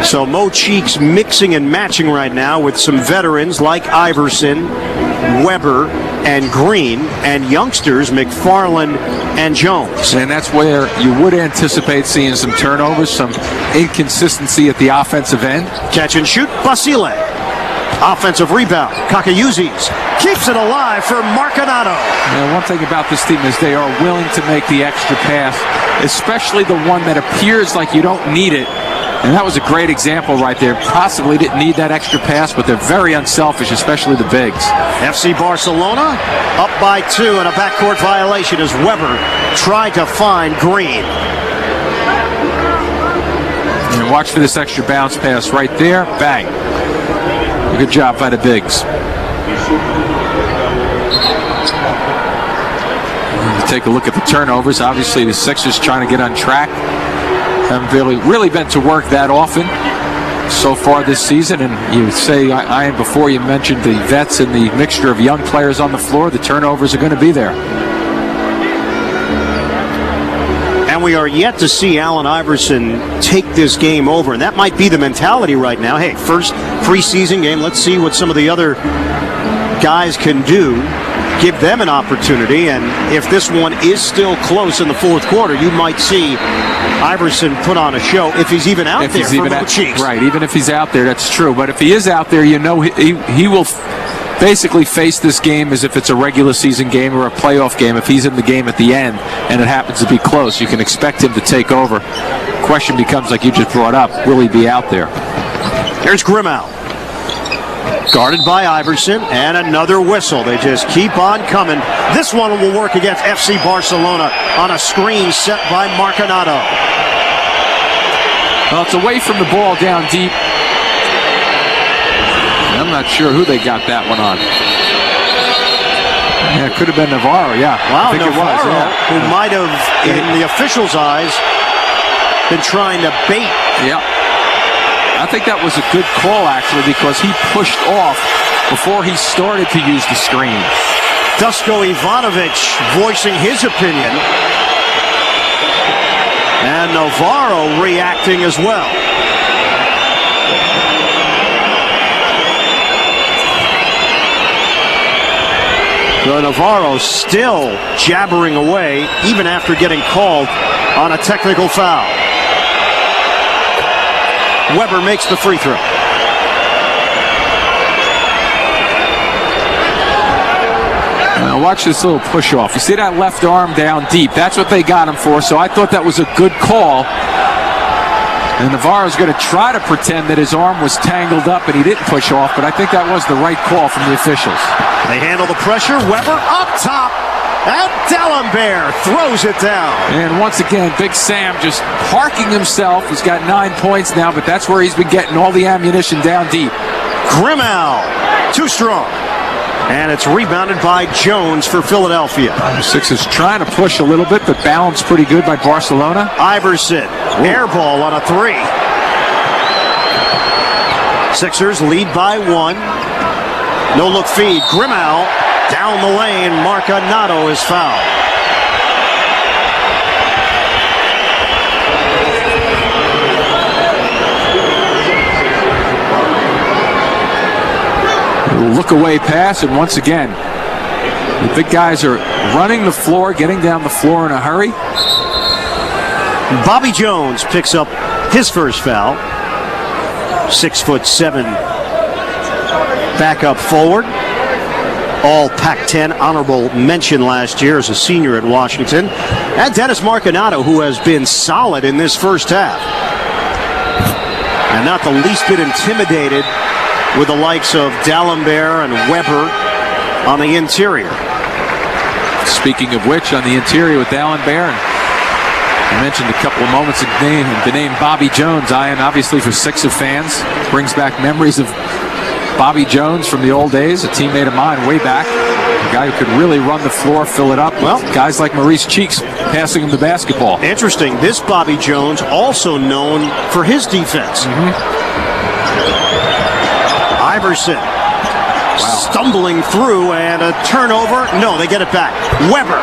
S1: So Mo Cheeks mixing and matching right now with some veterans like Iverson, Weber, and Green, and youngsters McFarland and Jones.
S2: And that's where you would anticipate seeing some turnovers, some inconsistency at the offensive end.
S1: Catch and shoot, Basile. Offensive rebound, Kakayuzis keeps it alive for Marcanato.
S2: Now, one thing about this team is they are willing to make the extra pass, especially the one that appears like you don't need it. And that was a great example right there. Possibly didn't need that extra pass, but they're very unselfish, especially the bigs.
S1: FC Barcelona up by 2 and a backcourt violation as Weber tried to find Green.
S2: And watch for this extra bounce pass right there. Bang. Good job by the bigs. Take a look at the turnovers. Obviously, the Sixers trying to get on track. Haven't really been to work that often so far this season. And you say, Ian, before you mentioned the vets and the mixture of young players on the floor, the turnovers are going to be there.
S1: And we are yet to see Allen Iverson take this game over. And that might be the mentality right now. Hey, first preseason game, let's see what some of the other guys can do. Give them an opportunity. And if this one is still close in the fourth quarter, you might see Iverson put on a show if he's even out there for Mo Cheeks.
S2: Right, even if he's out there, that's true. But if he is out there, you know he will basically face this game as if it's a regular season game or a playoff game. If he's in the game at the end and it happens to be close, you can expect him to take over. Question becomes, like you just brought up, will he be out there?
S1: Here's Grimau. Guarded by Iverson, and another whistle. They just keep on coming. This one will work against FC Barcelona on a screen set by Marcanato.
S2: Well, it's away from the ball down deep. I'm not sure who they got that one on. Yeah, it could have been Navarro, yeah.
S1: Wow,
S2: I think
S1: Navarro,
S2: it was, yeah.
S1: who might have, in the officials' eyes, been trying to bait.
S2: Yeah. I think that was a good call, actually, because he pushed off before he started to use the screen.
S1: Dusko Ivanovic voicing his opinion. And Navarro reacting as well. So Navarro still jabbering away, even after getting called on a technical foul. Weber makes the free throw.
S2: Now watch this little push off. You see that left arm down deep. That's what they got him for, so I thought that was a good call. And Navarro's going to try to pretend that his arm was tangled up and he didn't push off, but I think that was the right call from the officials.
S1: They handle the pressure. Weber up top. And D'Alembert throws it down.
S2: And once again, Big Sam just parking himself. He's got 9 points now, but that's where he's been getting all the ammunition down deep.
S1: Grimau, too strong. And it's rebounded by Jones for Philadelphia.
S2: The Sixers trying to push a little bit, but balanced pretty good by Barcelona.
S1: Iverson, air ball on a 3. Sixers lead by 1. No-look feed. Grimau down the lane. Marcanato is fouled.
S2: Look away pass, and once again, the big guys are running the floor, getting down the floor in a hurry.
S1: Bobby Jones picks up his first foul. 6'7" back up forward. All Pac-10 honorable mention last year as a senior at Washington. And Dennis Marcanato, who has been solid in this first half. And not the least bit intimidated with the likes of D'Alembert and Weber on the interior.
S2: Speaking of which, on the interior with D'Alembert You mentioned a couple of moments ago the name Bobby Jones, Ian, obviously for Sixer fans. Brings back memories of Bobby Jones from the old days, a teammate of mine way back. A guy who could really run the floor, fill it up. Well, guys like Maurice Cheeks passing him the basketball.
S1: Interesting. This Bobby Jones also known for his defense. Iverson stumbling through and a turnover. No, they get it back. Weber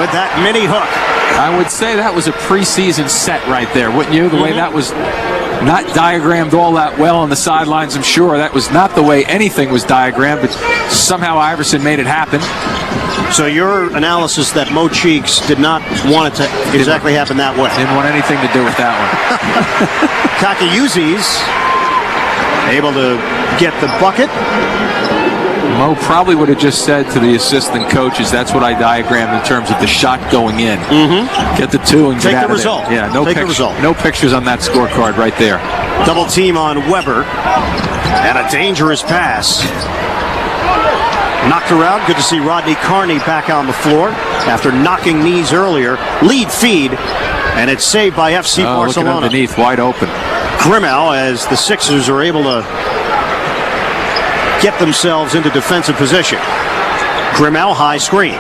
S1: with that mini hook.
S2: I would say that was a preseason set right there, wouldn't you? The way that was not diagrammed all that well on the sidelines, I'm sure. That was not the way anything was diagrammed, but somehow Iverson made it happen.
S1: So your analysis that Mo Cheeks did not want it to exactly happen that way.
S2: Didn't want anything to do with that one.
S1: Kakayuzi's able to get the bucket.
S2: Mo probably would have just said to the assistant coaches, that's what I diagrammed in terms of the shot going in. Get the two and get out of there.
S1: Result.
S2: Yeah, no
S1: Take the result.
S2: No pictures on that scorecard right there.
S1: Double team on Weber. And a dangerous pass. Knocked around. Good to see Rodney Carney back on the floor after knocking knees earlier. Lead feed. And it's saved by FC Barcelona.
S2: Looking underneath, wide open.
S1: Grimau, as the Sixers are able to get themselves into defensive position. Grimau, high screen.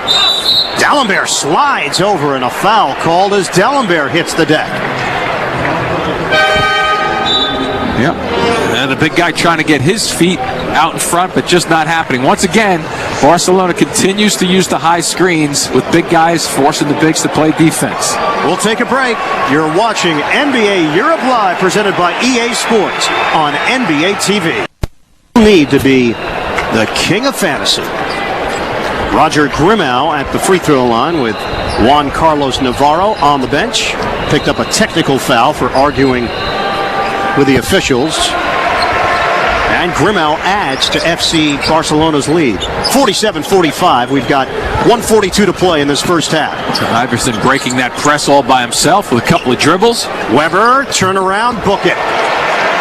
S1: D'Alembert slides over and a foul called as D'Alembert hits the deck.
S2: Yep. And the big guy trying to get his feet out in front, but just not happening. Once again, Barcelona continues to use the high screens with big guys forcing the bigs to play defense.
S1: We'll take a break. You're watching NBA Europe Live, presented by EA Sports on NBA TV. Need to be the king of fantasy. Roger Grimau at the free throw line with Juan Carlos Navarro on the bench. Picked up a technical foul for arguing with the officials. And Grimau adds to FC Barcelona's lead. 47-45. We've got 1:42 to play in this first half.
S2: Iverson breaking that press all by himself with a couple of dribbles.
S1: Weber, turn around, book it.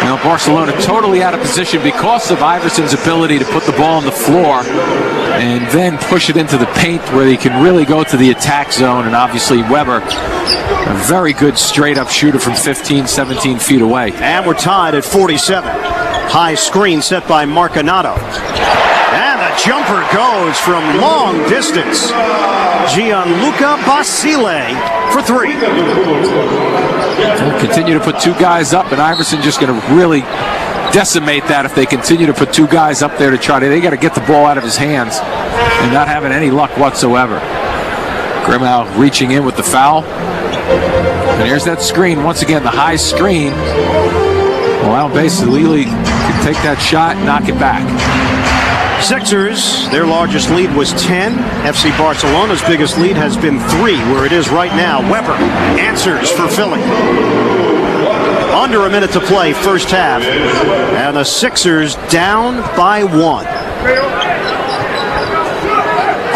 S2: Now Barcelona totally out of position because of Iverson's ability to put the ball on the floor and then push it into the paint where he can really go to the attack zone. And obviously Weber, a very good straight-up shooter from 15, 17 feet away.
S1: And we're tied at 47. High screen set by Marcanato. And the jumper goes from long distance. Gianluca Basile for three.
S2: They'll continue to put two guys up, and Iverson just going to really decimate that if they continue to put two guys up there to try to. They got to get the ball out of his hands and not having any luck whatsoever. Grimau reaching in with the foul. And here's that screen. Once again, the high screen. Well, basically, can take that shot and knock it back.
S1: Sixers, their largest lead was 10. FC Barcelona's biggest lead has been 3, where it is right now. Weber answers for Philly. Under a minute to play, first half. And the Sixers down by 1.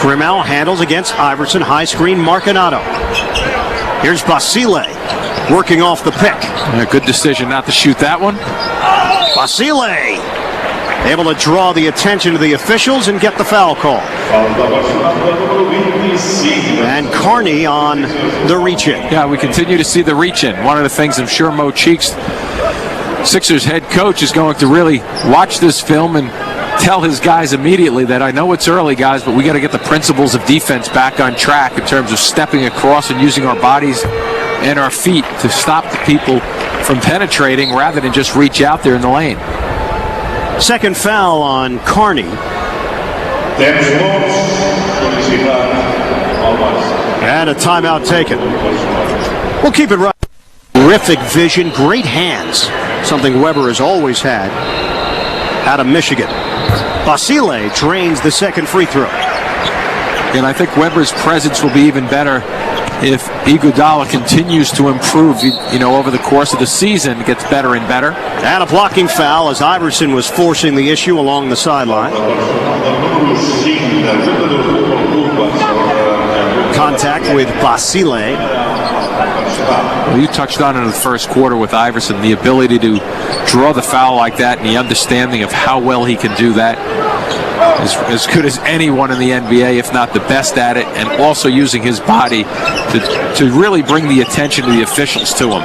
S1: Grimau handles against Iverson. High screen, Marcanato. Here's Basile working off the pick.
S2: A good decision not to shoot that one.
S1: Basile able to draw the attention of the officials and get the foul call. And Carney on the reach-in.
S2: Yeah, we continue to see the reach-in. One of the things I'm sure Mo Cheeks, Sixers head coach, is going to really watch this film and tell his guys immediately that I know it's early, guys, but we got to get the principles of defense back on track in terms of stepping across and using our bodies and our feet to stop the people from penetrating rather than just reach out there in the lane.
S1: Second foul on Carney. And a timeout taken. We'll keep it right. Terrific vision, great hands. Something Weber has always had out of Michigan. Basile drains the second free throw.
S2: And I think Weber's presence will be even better if Iguodala continues to improve, over the course of the season, gets better and better.
S1: And a blocking foul as Iverson was forcing the issue along the sideline. Contact with Basile.
S2: Well, you touched on it in the first quarter with Iverson, the ability to draw the foul like that and the understanding of how well he can do that. is as good as anyone in the NBA, if not the best at it, and also using his body to really bring the attention of the officials to him.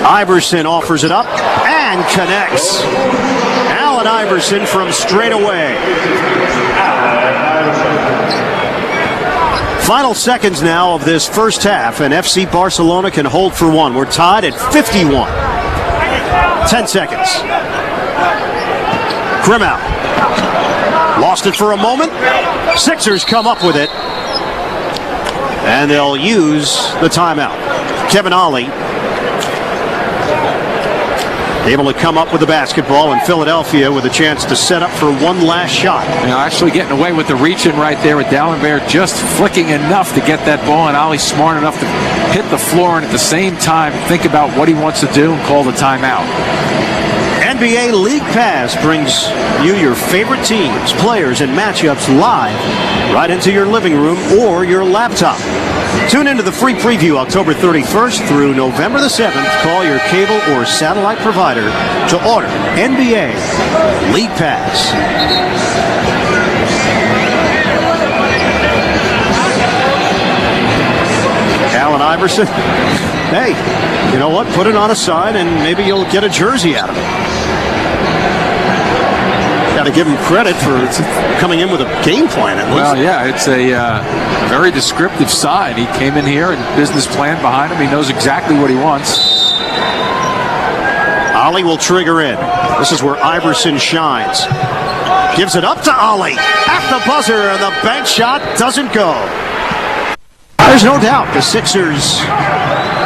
S1: Iverson offers it up and connects. Allen Iverson from straight away. Final seconds now of this first half, and FC Barcelona can hold for one. We're tied at 51. 10 seconds. Grim out. Lost it for a moment. Sixers come up with it. And they'll use the timeout. Kevin Ollie able to come up with the basketball, and Philadelphia with a chance to set up for one last shot.
S2: Actually getting away with the reach-in right there with D'Alembert just flicking enough to get that ball, and Ollie smart enough to hit the floor and at the same time think about what he wants to do and call the timeout.
S1: NBA League Pass brings you your favorite teams, players, and matchups live right into your living room or your laptop. Tune into the free preview October 31st through November the 7th. Call your cable or satellite provider to order NBA League Pass. Allen Iverson. Hey, you know what? Put it on a side and maybe you'll get a jersey out of it. Got to give him credit for coming in with a game plan at least.
S2: Well, yeah, it's a very descriptive side. He came in here and business plan behind him. He knows exactly what he wants.
S1: Ollie will trigger in. This is where Iverson shines. Gives it up to Ollie at the buzzer, and the bank shot doesn't go. There's no doubt the Sixers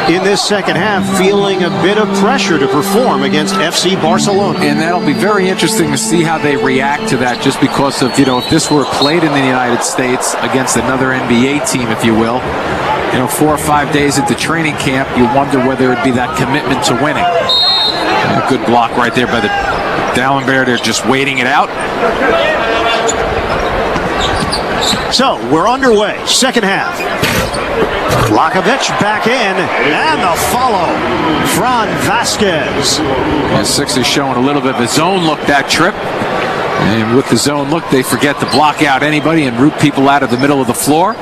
S1: in this second half feeling a bit of pressure to perform against FC Barcelona.
S2: And that'll be very interesting to see how they react to that, just because of, if this were played in the United States against another NBA team, if you will, 4 or 5 days into training camp, you wonder whether it'd be that commitment to winning. A good block right there by the D'Alembert. They're just waiting it out.
S1: So, we're underway. Second half. Lakovic back in, and the follow. Fran Vasquez.
S2: Sixers showing a little bit of a zone look that trip. And with the zone look, they forget to block out anybody and root people out of the middle of the floor.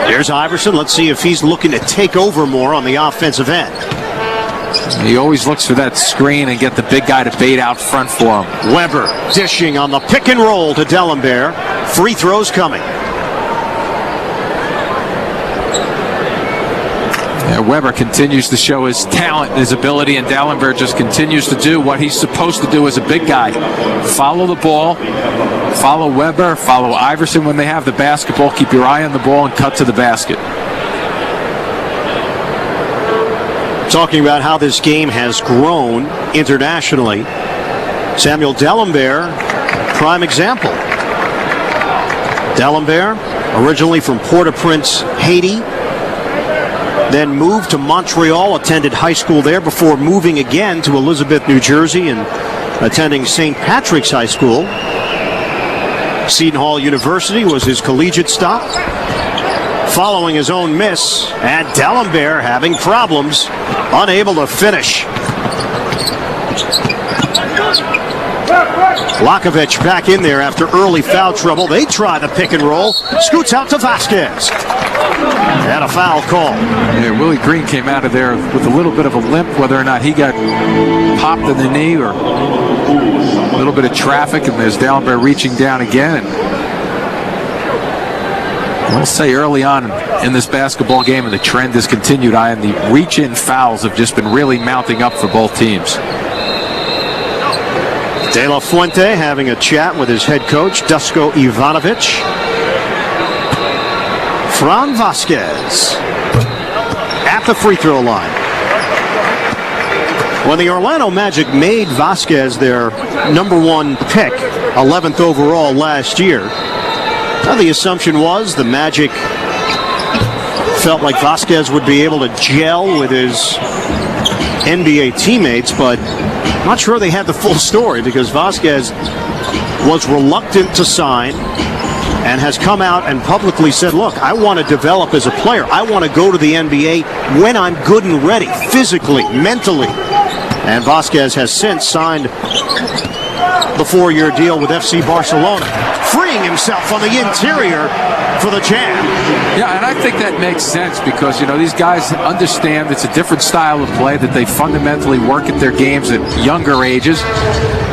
S1: There's Iverson. Let's see if he's looking to take over more on the offensive end.
S2: He always looks for that screen and get the big guy to bait out front for him.
S1: Weber dishing on the pick and roll to D'Alembert. Free throws coming.
S2: Weber continues to show his talent and his ability, and D'Alembert just continues to do what he's supposed to do as a big guy. Follow the ball, follow Weber, follow Iverson when they have the basketball. Keep your eye on the ball and cut to the basket.
S1: Talking about how this game has grown internationally, Samuel D'Alembert, prime example. D'Alembert, originally from Port-au-Prince, Haiti, then moved to Montreal, attended high school there before moving again to Elizabeth, New Jersey, and attending St. Patrick's High School. Seton Hall University was his collegiate stop. Following his own miss, and D'Alembert having problems, unable to finish. Lakovic back in there after early foul trouble. They try the pick and roll. Scoots out to Vasquez. And a foul call.
S2: Yeah, Willie Green came out of there with a little bit of a limp, whether or not he got popped in the knee or a little bit of traffic, and there's D'Alembert reaching down again. I'll say early on in this basketball game, and the trend has continued, and the reach-in fouls have just been really mounting up for both teams.
S1: De La Fuente having a chat with his head coach, Dusko Ivanovic. Fran Vasquez at the free throw line. When the Orlando Magic made Vasquez their #1 pick, 11th overall last year, the assumption was the Magic felt like Vasquez would be able to gel with his NBA teammates, but not sure they had the full story, because Vasquez was reluctant to sign and has come out and publicly said, look, I want to develop as a player. I want to go to the NBA when I'm good and ready, physically, mentally. And Vasquez has since signed the 4-year deal with FC Barcelona, freeing himself on the interior for the jam.
S2: Yeah, and I think that makes sense because, these guys understand it's a different style of play, that they fundamentally work at their games at younger ages.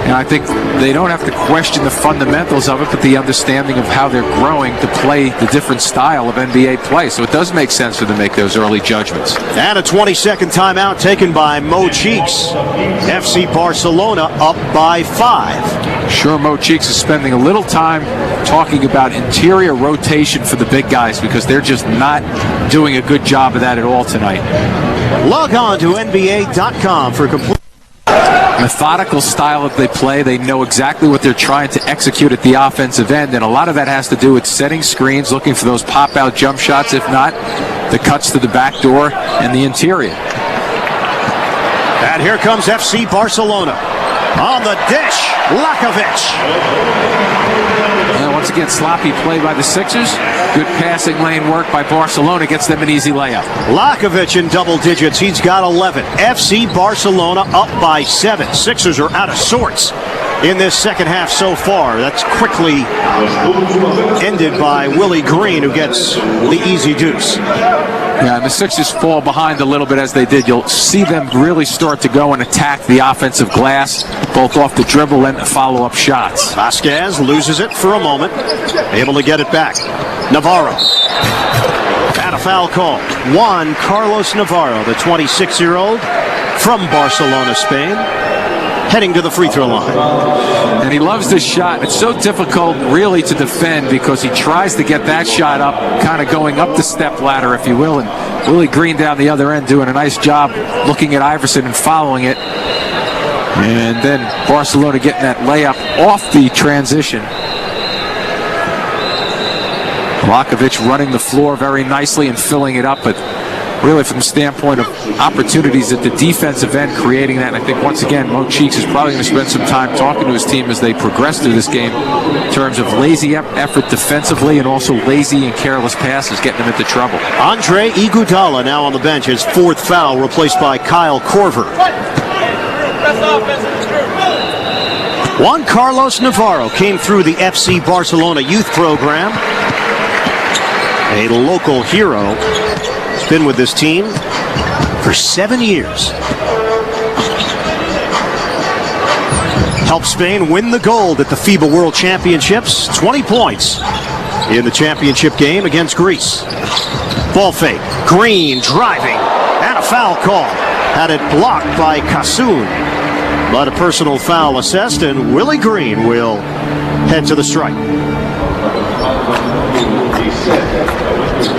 S2: And I think they don't have to question the fundamentals of it, but the understanding of how they're growing to play the different style of NBA play. So it does make sense for them to make those early judgments.
S1: And a 20-second timeout taken by Mo Cheeks. FC Barcelona up by 5.
S2: Sure, Mo Cheeks is spending a little time talking about interior rotation for the big guys because they're just not doing a good job of that at all tonight.
S1: Log on to NBA.com for complete
S2: methodical style that they play. They know exactly what they're trying to execute at the offensive end, and a lot of that has to do with setting screens, looking for those pop-out jump shots, if not, the cuts to the back door and the interior.
S1: And here comes FC Barcelona. On the dish, Lakovic.
S2: And once again, sloppy play by the Sixers. Good passing lane work by Barcelona gets them an easy layup.
S1: Lakovic in double digits. He's got 11. FC Barcelona up by 7. Sixers are out of sorts in this second half so far. That's quickly ended by Willie Green, who gets the easy deuce.
S2: Yeah, and the Sixers fall behind a little bit as they did. You'll see them really start to go and attack the offensive glass, both off the dribble and the follow-up shots.
S1: Vasquez loses it for a moment, able to get it back. Navarro. And a foul call. Juan Carlos Navarro, the 26-year-old from Barcelona, Spain, heading to the free throw line.
S2: And he loves this shot. It's so difficult really to defend because he tries to get that shot up, kind of going up the step ladder, if you will, and Willie Green down the other end doing a nice job looking at Iverson and following it. And then Barcelona getting that layup off the transition. Lakovic running the floor very nicely and filling it up, but really from the standpoint of opportunities at the defensive end, creating that. And I think once again, Mo Cheeks is probably going to spend some time talking to his team as they progress through this game in terms of lazy effort defensively and also lazy and careless passes getting them into trouble.
S1: Andre Iguodala now on the bench, his 4th foul, replaced by Kyle Korver. Juan Carlos Navarro came through the FC Barcelona youth program. A local hero. He's been with this team for 7 years. Helped Spain win the gold at the FIBA World Championships. 20 points in the championship game against Greece. Ball fake. Green driving. And a foul call. Had it blocked by Kassoun. But a personal foul assessed, and Willie Green will head to the strike.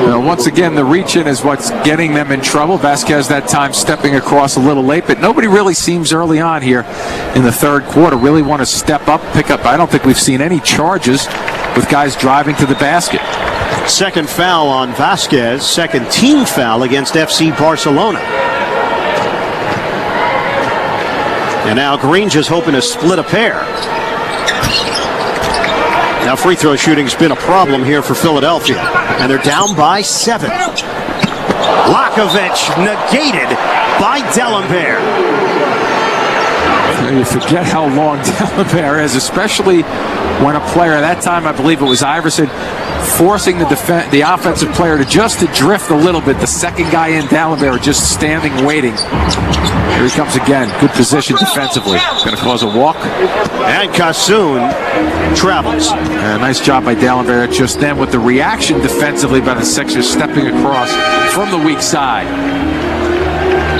S2: Once again, the reach-in is what's getting them in trouble. Vasquez that time stepping across a little late, but nobody really seems early on here in the third quarter really want to step up, pick up. I don't think we've seen any charges with guys driving to the basket.
S1: Second foul on Vasquez, second team foul against FC Barcelona. And now Green just hoping to split a pair. Now free throw shooting's been a problem here for Philadelphia. And they're down by 7. Lakovic negated by D'Alembert.
S2: You forget how long D'Alembert is, especially when a player, at that time I believe it was Iverson, forcing the offensive player to drift a little bit. The second guy in, D'Alembert, just standing waiting. Here he comes again. Good position defensively. Going to cause a walk.
S1: And Kassoun travels.
S2: Nice job by D'Alembert just then with the reaction defensively by the Sixers stepping across from the weak side.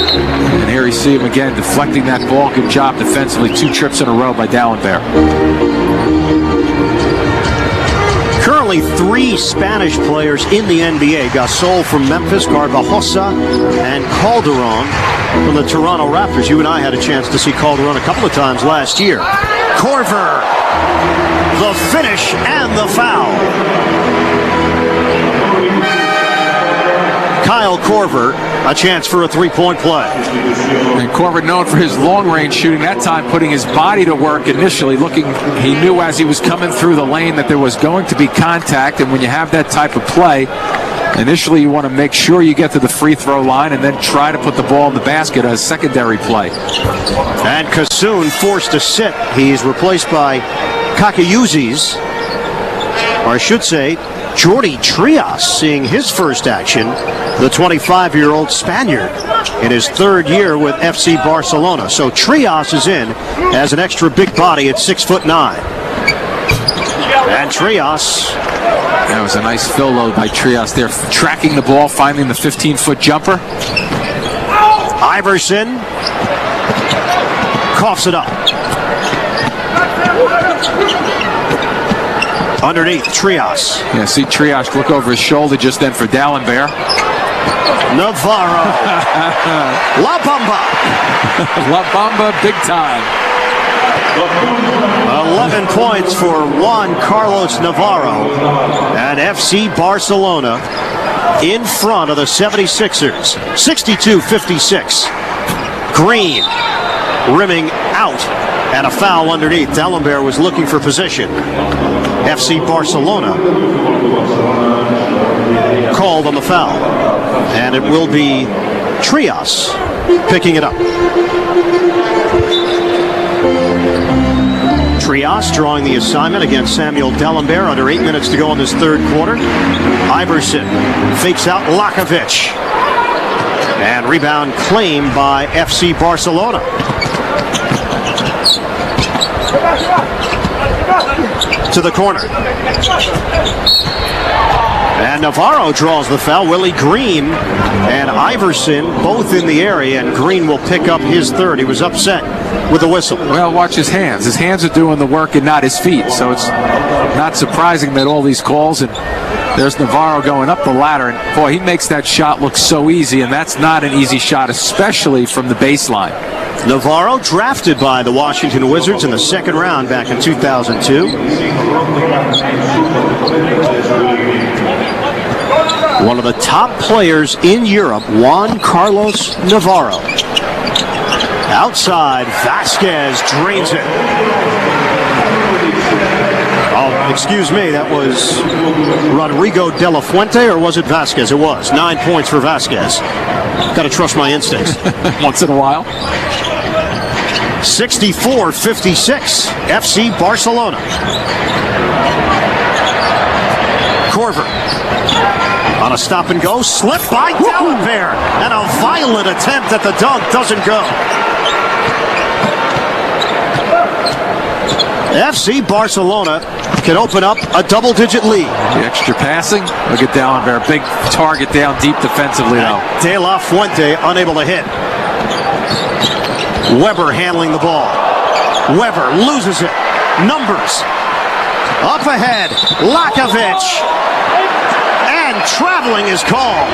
S2: And here you see him again deflecting that ball. Good job defensively. 2 trips in a row by D'Alembert.
S1: Currently 3 Spanish players in the NBA. Gasol from Memphis, Garbajosa, and Calderon from the Toronto Raptors. You and I had a chance to see Calderon a couple of times last year. Korver, the finish and the foul. Kyle Korver, a chance for a 3-point play.
S2: And Korver known for his long-range shooting, that time putting his body to work initially, he knew as he was coming through the lane that there was going to be contact, and when you have that type of play, Initially, you want to make sure you get to the free throw line and then try to put the ball in the basket as secondary play.
S1: And Kassoun forced to sit. He's replaced by Kakayuzis, or I should say, Jordi Trias, seeing his first action, the 25-year-old Spaniard in his third year with FC Barcelona. So Trias is in as an extra big body at 6'9". And Trias.
S2: That was a nice fill load by Trias there, tracking the ball, finding the 15-foot jumper.
S1: Iverson coughs it up. Underneath, Trias.
S2: Yeah, see Trias look over his shoulder just then for D'Alembert.
S1: Navarro. La Bamba.
S2: La Bamba, big time.
S1: 11 points for Juan Carlos Navarro. And FC Barcelona in front of the 76ers. 62-56. Green rimming out. And a foul underneath. D'Alembert was looking for position. FC Barcelona called on the foul. And it will be Trias picking it up. Trias drawing the assignment against Samuel D'Alembert. Under 8 minutes to go in this third quarter. Iverson fakes out Lakovic. And rebound claimed by FC Barcelona. To the corner. And Navarro draws the foul. Willie Green and Iverson both in the area, and Green will pick up his third. He was upset with the whistle.
S2: Well, watch his hands. His hands are doing the work and not his feet. So it's not surprising that all these calls, and there's Navarro going up the ladder. And boy, he makes that shot look so easy, and that's not an easy shot, especially from the baseline.
S1: Navarro drafted by the Washington Wizards in the second round back in 2002. One of the top players in Europe, Juan Carlos Navarro. Outside, Vasquez drains it. Oh, excuse me, that was Rodrigo de la Fuente, or was it Vasquez? It was. 9 points for Vasquez. Got to trust my instincts.
S2: Once in a while.
S1: 64-56, FC Barcelona. Korver on a stop and go, slip by D'Alembert, and a violent attempt at the dunk doesn't go. FC Barcelona can open up a double-digit lead.
S2: The extra passing. Look at D'Alembert, big target down deep defensively now.
S1: De La Fuente unable to hit. Weber handling the ball. Weber loses it. Numbers. Up ahead. Lakovic. And traveling is called.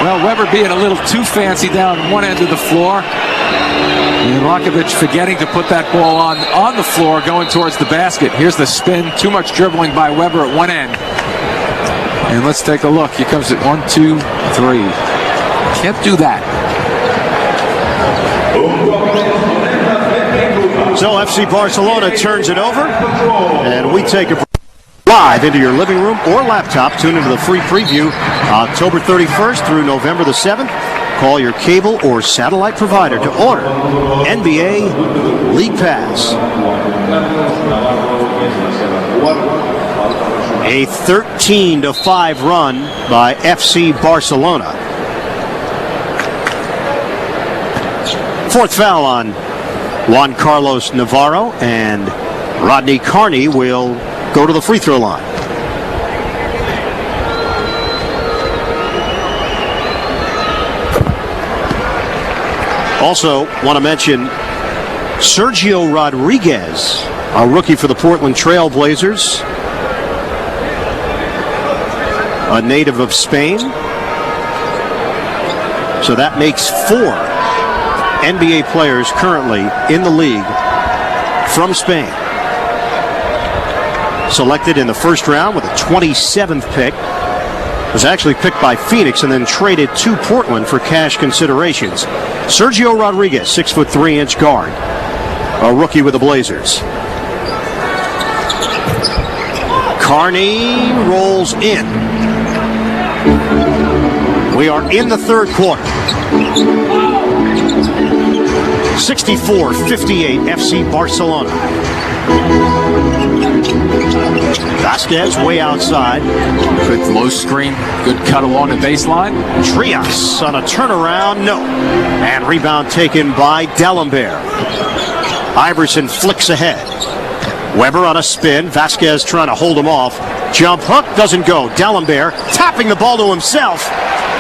S2: Well, Weber being a little too fancy down one end of the floor. And Lakovic forgetting to put that ball on the floor going towards the basket. Here's the spin. Too much dribbling by Weber at one end. And let's take a look. Here comes it. 1, 2, 3. Can't do that.
S1: So FC Barcelona turns it over, and we take a live into your living room or laptop. Tune into the free preview October 31st through November the 7th. Call your cable or satellite provider to order NBA League Pass. A 13-5 run by FC Barcelona. Fourth foul on Juan Carlos Navarro, and Rodney Carney will go to the free throw line. Also, want to mention Sergio Rodriguez, a rookie for the Portland Trail Blazers, a native of Spain. So that makes 4 NBA players currently in the league from Spain. Selected in the first round with a 27th pick. Was actually picked by Phoenix and then traded to Portland for cash considerations. Sergio Rodriguez, 6'3" guard, a rookie with the Blazers. Carney rolls in. We are in the third quarter. 64-58 FC Barcelona. Vasquez way outside.
S2: Good low screen, good cut along the baseline.
S1: Trias on a turnaround, no. And rebound taken by D'Alembert. Iverson flicks ahead. Weber on a spin. Vasquez trying to hold him off. Jump hook doesn't go. D'Alembert tapping the ball to himself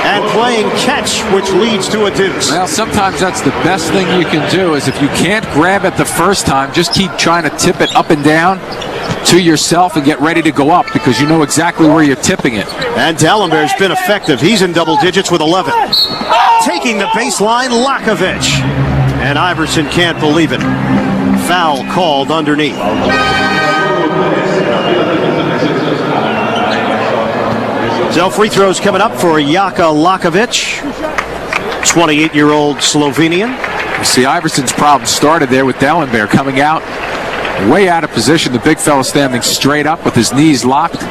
S1: and playing catch, which leads to a deuce.
S2: Well, sometimes that's the best thing you can do is if you can't grab it the first time, just keep trying to tip it up and down to yourself and get ready to go up because you know exactly where you're tipping it.
S1: And D'Alembert's been effective. He's in double digits with 11. Taking the baseline, Lakovic. And Iverson can't believe it. Foul called underneath. So free throws coming up for Jaka Lakovic, 28-year-old Slovenian.
S2: You see Iverson's problem started there with D'Alembert coming out way out of position. The big fella standing straight up with his knees locked.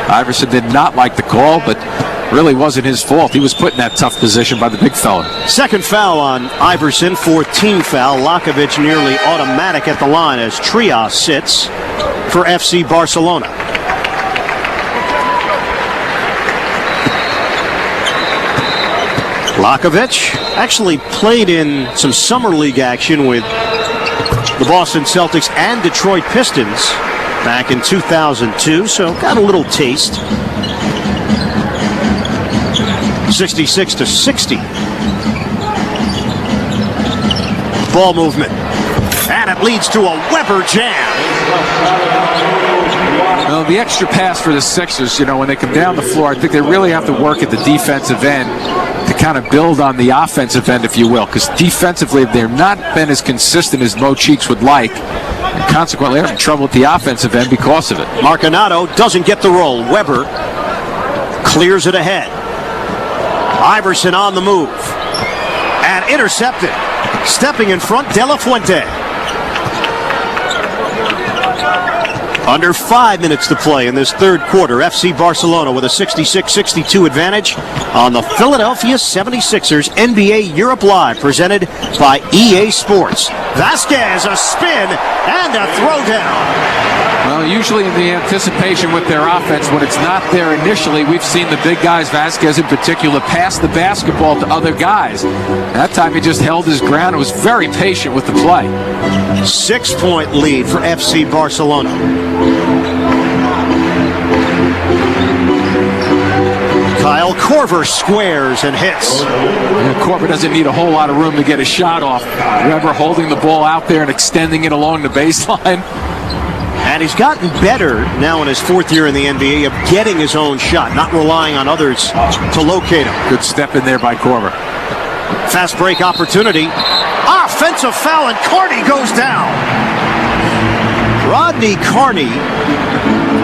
S2: Iverson did not like the call, but really wasn't his fault. He was put in that tough position by the big fella.
S1: Second foul on Iverson, fourth team foul. Lakovic nearly automatic at the line as Trias sits for FC Barcelona. Lakovic actually played in some summer league action with the Boston Celtics and Detroit Pistons back in 2002, so got a little taste. 66-60. Ball movement. And it leads to a Weber jam.
S2: Well, the extra pass for the Sixers, when they come down the floor, I think they really have to work at the defensive end to kind of build on the offensive end, if you will, because defensively they've not been as consistent as Mo Cheeks would like, and consequently they're in trouble at the offensive end because of it.
S1: Marcanato doesn't get the roll. Weber clears it ahead. Iverson on the move and intercepted. Stepping in front, De La Fuente. Under 5 minutes to play in this third quarter. FC Barcelona with a 66-62 advantage on the Philadephia 76ers. NBA Europe Live presented by EA Sports. Vasquez, a spin and a throwdown.
S2: Well, usually in the anticipation with their offense, when it's not there initially, we've seen the big guys, Vasquez in particular, pass the basketball to other guys. That time he just held his ground and was very patient with the play.
S1: 6-point lead for FC Barcelona. Kyle Korver squares and hits.
S2: Korver doesn't need a whole lot of room to get a shot off. Weber holding the ball out there and extending it along the baseline.
S1: And he's gotten better now in his fourth year in the NBA of getting his own shot, not relying on others to locate him.
S2: Good step in there by Korver.
S1: Fast break opportunity. Offensive foul, and Carney goes down. Rodney Carney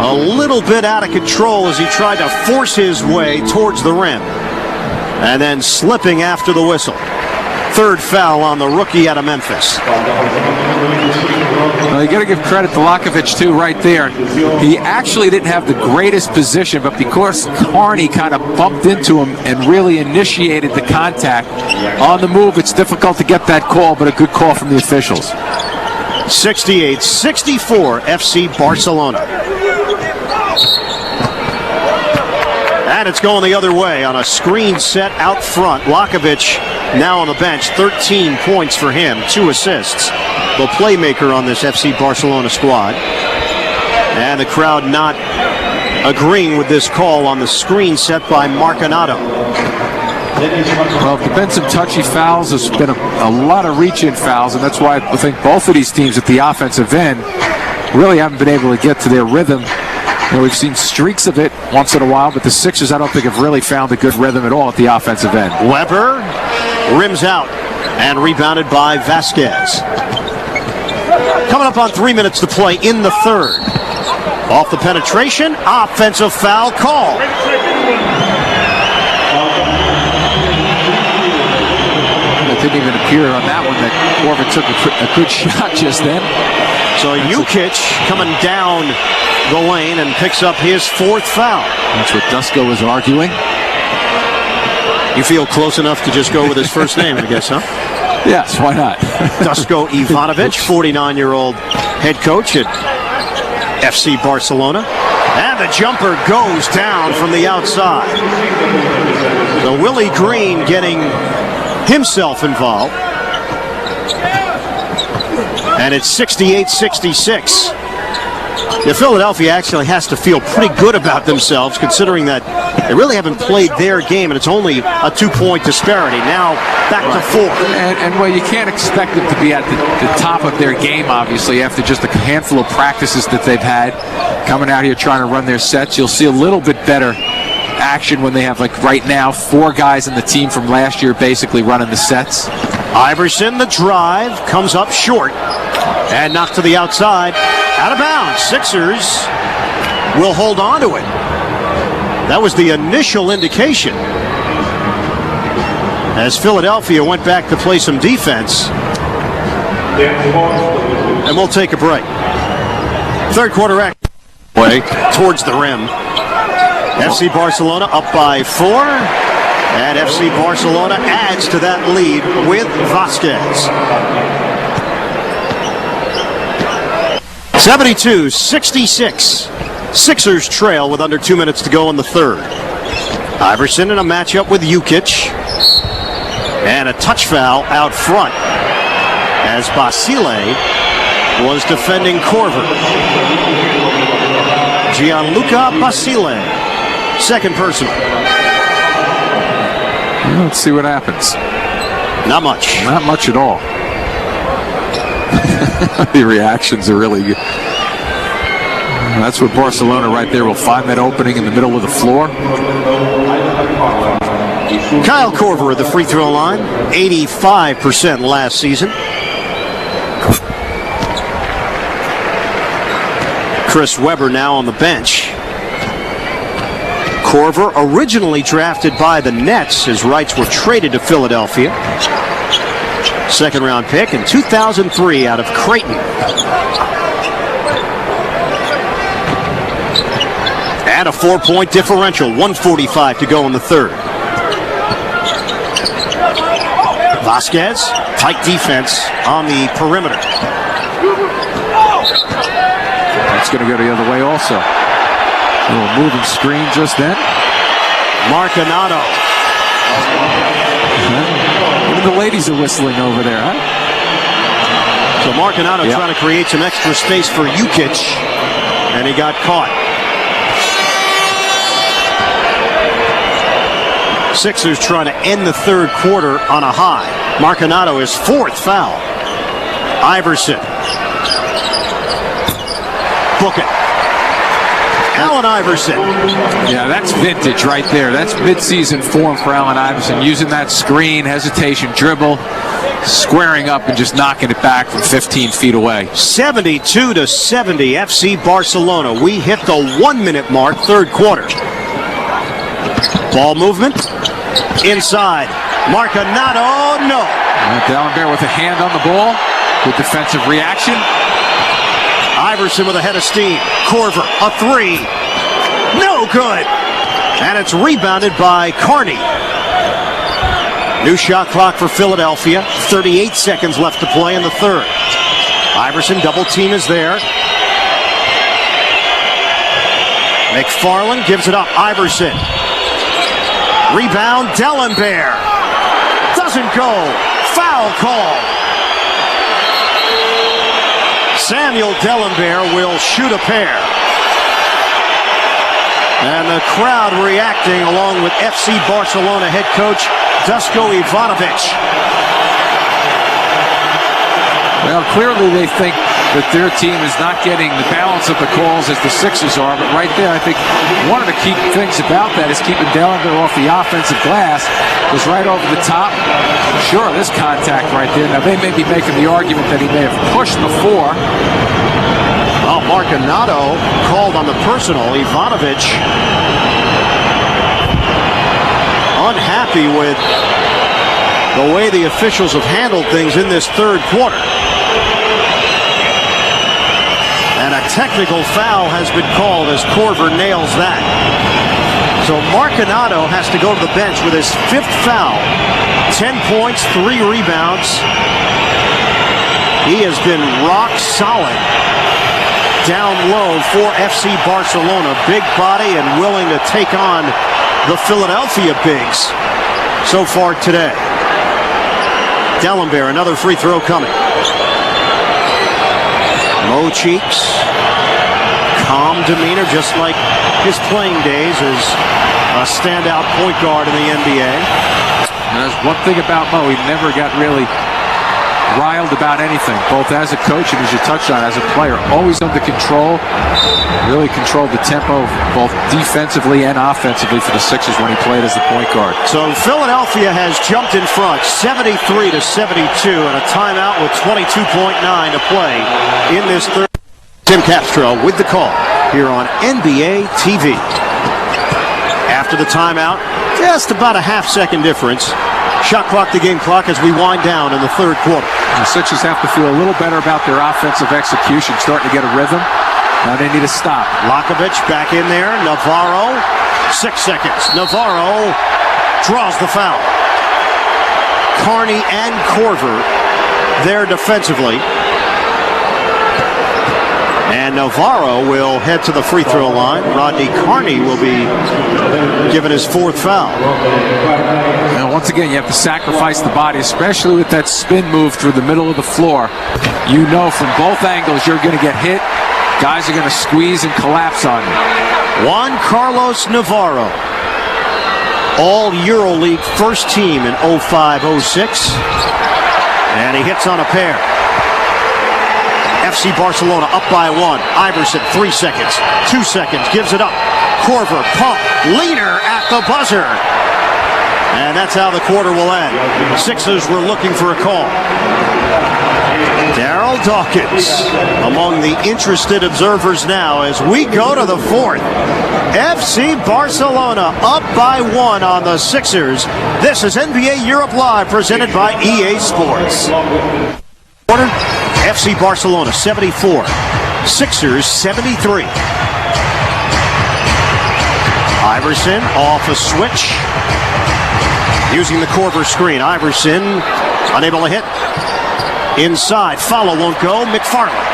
S1: a little bit out of control as he tried to force his way towards the rim. And then slipping after the whistle. Third foul on the rookie out of Memphis.
S2: Well, you got to give credit to Lakovic, too, right there. He actually didn't have the greatest position, but because Carney kind of bumped into him and really initiated the contact on the move, it's difficult to get that call, but a good call from the officials.
S1: 68-64 FC Barcelona. And it's going the other way on a screen set out front. Lakovic now on the bench, 13 points for him, 2 assists. The playmaker on this FC Barcelona squad. And the crowd not agreeing with this call on the screen set by Marcanato.
S2: Well, there have been some touchy fouls. There's been a lot of reach-in fouls, and that's why I think both of these teams at the offensive end really haven't been able to get to their rhythm. We've seen streaks of it once in a while, but the Sixers, I don't think, have really found a good rhythm at all at the offensive end.
S1: Weber rims out and rebounded by Vasquez. Coming up on 3 minutes to play in the third. Off the penetration, offensive foul call.
S2: It didn't even appear on that one that Korver took a good shot just then.
S1: So Jukic coming down the lane and picks up his fourth foul.
S2: That's what Dusko was arguing.
S1: You feel close enough to just go with his first name, I guess, huh?
S2: Yes, why not?
S1: Dusko Ivanovic, 49-year-old head coach at FC Barcelona. And the jumper goes down from the outside. So Willie Green getting himself involved. And it's 68-66. Philadelphia actually has to feel pretty good about themselves, considering that they really haven't played their game, and it's only a 2-point disparity. Now back to 4.
S2: And well, you can't expect them to be at the top of their game, obviously, after just a handful of practices that they've had coming out here trying to run their sets. You'll see a little bit better action when they have, like right now, 4 guys in the team from last year basically running the sets.
S1: Iverson, the drive, comes up short and knocked to the outside. Out of bounds. Sixers will hold on to it. That was the initial indication as Philadelphia went back to play some defense. And we'll take a break. Third quarter act way towards the rim. FC Barcelona up by 4. And FC Barcelona adds to that lead with Vasquez. 72-66. Sixers trail with under 2 minutes to go in the third. Iverson in a matchup with Jukic. And a touch foul out front as Basile was defending Korver. Gianluca Basile. Second personal.
S2: Well, let's see what happens.
S1: Not much.
S2: Not much at all. The reactions are really good. That's what Barcelona right there will find that opening in the middle of the floor.
S1: Kyle Korver at the free throw line, 85% last season. Chris Webber now on the bench. Korver, originally drafted by the Nets, his rights were traded to Philadelphia. Second round pick in 2003 out of Creighton. And a 4-point differential, 1:45 to go in the third. Vasquez, tight defense on the perimeter.
S2: It's going to go the other way also. A little moving screen just then.
S1: Marcanato.
S2: Even the ladies are whistling over there, huh?
S1: So Marcanato trying to create some extra space for Jukic, and he got caught. Sixers trying to end the third quarter on a high. Marcanato, his 4th foul. Iverson. Book it. Allen Iverson.
S2: Yeah, that's vintage right there. That's midseason form for Allen Iverson. Using that screen, hesitation, dribble, squaring up and just knocking it back from 15 feet away.
S1: 72-70 FC Barcelona. We hit the 1-minute mark, third quarter. Ball movement. Inside. Marcanato, no.
S2: D'Alembert with a hand on the ball. Good defensive reaction.
S1: Iverson with a head of steam. Korver, a 3. No good. And it's rebounded by Carney. New shot clock for Philadelphia. 38 seconds left to play in the third. Iverson, double team is there. McFarland gives it up. Iverson. Rebound, D'Alembert. Doesn't go. Foul call. Samuel D'Alembert will shoot a pair. And the crowd reacting along with FC Barcelona head coach Dusko Ivanovic.
S2: Well, clearly they think that their team is not getting the balance of the calls as the Sixers are. But right there, I think one of the key things about that is keeping D'Alembert off the offensive glass. Was right over the top. Sure, this contact right there. Now, they may be making the argument that he may have pushed before.
S1: Oh, Marcanato called on the personal. Ivanovic unhappy with the way the officials have handled things in this third quarter. And a technical foul has been called as Korver nails that. So Marcanato has to go to the bench with his 5th foul. 10 points, 3 rebounds. He has been rock solid down low for FC Barcelona. Big body and willing to take on the Philadelphia bigs so far today. D'Alembert, another free throw coming. Mo Cheeks, calm demeanor, just like his playing days as a standout point guard in the NBA.
S2: There's one thing about Mo, he never got really riled about anything, both as a coach and, as you touched on, as a player. Always under control. Really controlled the tempo both defensively and offensively for the Sixers when he played as the point guard.
S1: So Philadelphia has jumped in front 73-72 and a timeout with 22.9 to play in this third. Tim Castro with the call here on NBA TV. After the timeout, just about a half-second difference. Shot clock to game clock as we wind down in the third quarter.
S2: The Sixers have to feel a little better about their offensive execution, starting to get a rhythm. Now they need to stop.
S1: Lakovic back in there. Navarro, 6 seconds. Navarro draws the foul. Carney and Korver there defensively. And Navarro will head to the free throw line. Rodney Carney will be given his 4th foul.
S2: And once again, you have to sacrifice the body, especially with that spin move through the middle of the floor. You know from both angles you're going to get hit. Guys are going to squeeze and collapse on you.
S1: Juan Carlos Navarro, all EuroLeague first team in 05-06. And he hits on a pair. FC Barcelona up by 1. Iverson, 3 seconds. 2 seconds, gives it up. Korver, pump, leaner at the buzzer. And that's how the quarter will end. Sixers were looking for a call. Darryl Dawkins among the interested observers now as we go to the 4th. FC Barcelona up by 1 on the Sixers. This is NBA Europe Live presented by EA Sports. Quarter, FC Barcelona 74, Sixers 73. Iverson off a switch, using the Korver screen. Iverson unable to hit. Inside, follow won't go. McFarland.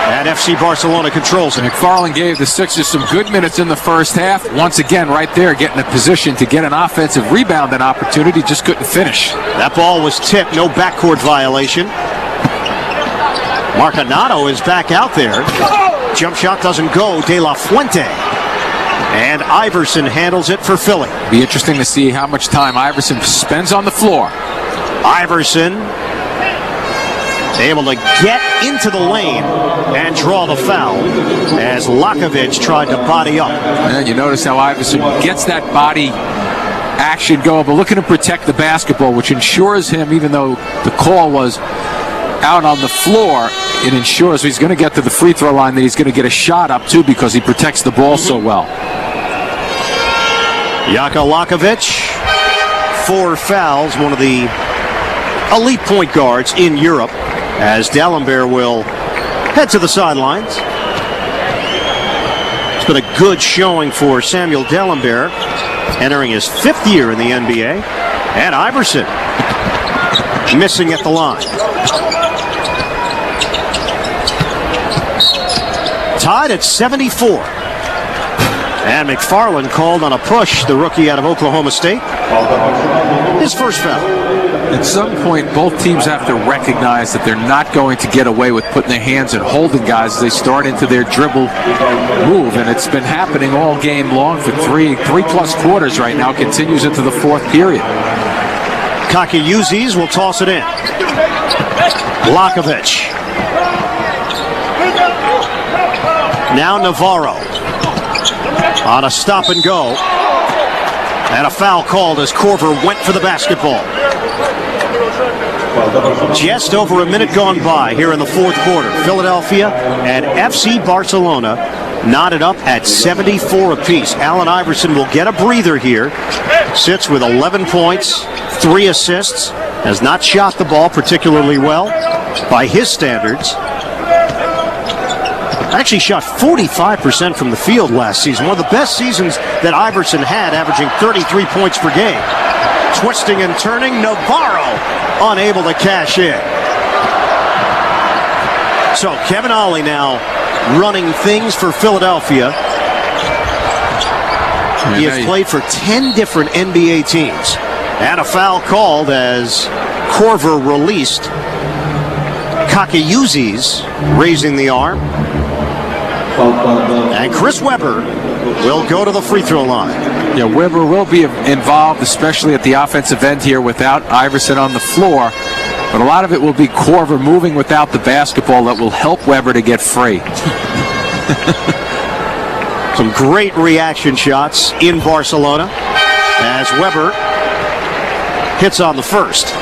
S1: And FC Barcelona controls it.
S2: McFarland gave the Sixers some good minutes in the first half. Once again, right there, getting a position to get an offensive rebound and opportunity, just couldn't finish.
S1: That ball was tipped, no backcourt violation. Marcanato is back out there. Jump shot doesn't go. De La Fuente. And Iverson handles it for Philly.
S2: Be interesting to see how much time Iverson spends on the floor.
S1: Iverson able to get into the lane and draw the foul as Lakovic tried to body up.
S2: And you notice how Iverson gets that body action going, but looking to protect the basketball, which ensures him, even though the call was out on the floor, it ensures he's going to get to the free throw line, that he's going to get a shot up too because he protects the ball so well.
S1: Jaka Lakovic, 4 fouls, one of the elite point guards in Europe, as D'Alembert will head to the sidelines. It's been a good showing for Samuel D'Alembert, entering his 5th year in the NBA. And Iverson missing at the line. Tied at 74. And McFarland called on a push, the rookie out of Oklahoma State. His first foul.
S2: At some point, both teams have to recognize that they're not going to get away with putting their hands and holding guys as they start into their dribble move. And it's been happening all game long for three-plus quarters right now. Continues into the 4th period.
S1: Kakayuzis will toss it in. Lakovic. Now Navarro on a stop and go. And a foul called as Korver went for the basketball. Just over a minute gone by here in the 4th quarter. Philadelphia and FC Barcelona knotted up at 74 apiece. Allen Iverson will get a breather here. Sits with 11 points, 3 assists. Has not shot the ball particularly well by his standards. Actually shot 45% from the field last season. One of the best seasons that Iverson had, averaging 33 points per game. Twisting and turning, Navarro unable to cash in. So Kevin Ollie now running things for Philadelphia. He has played for 10 different NBA teams. And a foul called as Korver released. Kakayuzi's raising the arm. And Chris Webber will go to the free throw line.
S2: Yeah, Webber will be involved, especially at the offensive end here without Iverson on the floor. But a lot of it will be Korver moving without the basketball that will help Webber to get free.
S1: Some great reaction shots in Barcelona as Webber hits on the first.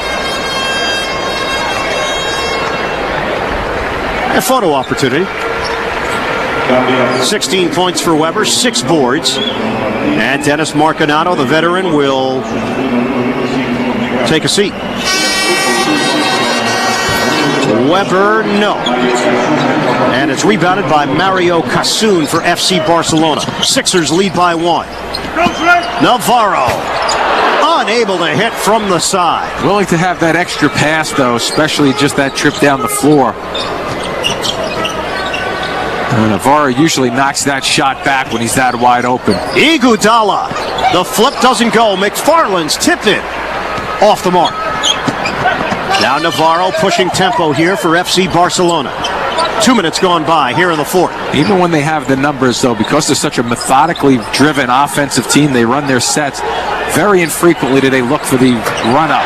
S1: A photo opportunity. 16 points for Webber, 6 boards. And Dennis Marcanato, the veteran, will take a seat. Webber, no. And it's rebounded by Mario Casun for FC Barcelona. Sixers lead by 1. Navarro, unable to hit from the side.
S2: Willing to have that extra pass, though, especially just that trip down the floor. Navarro usually knocks that shot back when he's that wide open.
S1: Iguodala, the flip doesn't go. McFarland's tipped it off the mark. Now Navarro pushing tempo here for FC Barcelona. 2 minutes gone by here in the fourth.
S2: Even when they have the numbers, though, because they're such a methodically driven offensive team, they run their sets. Very infrequently do they look for the run-up.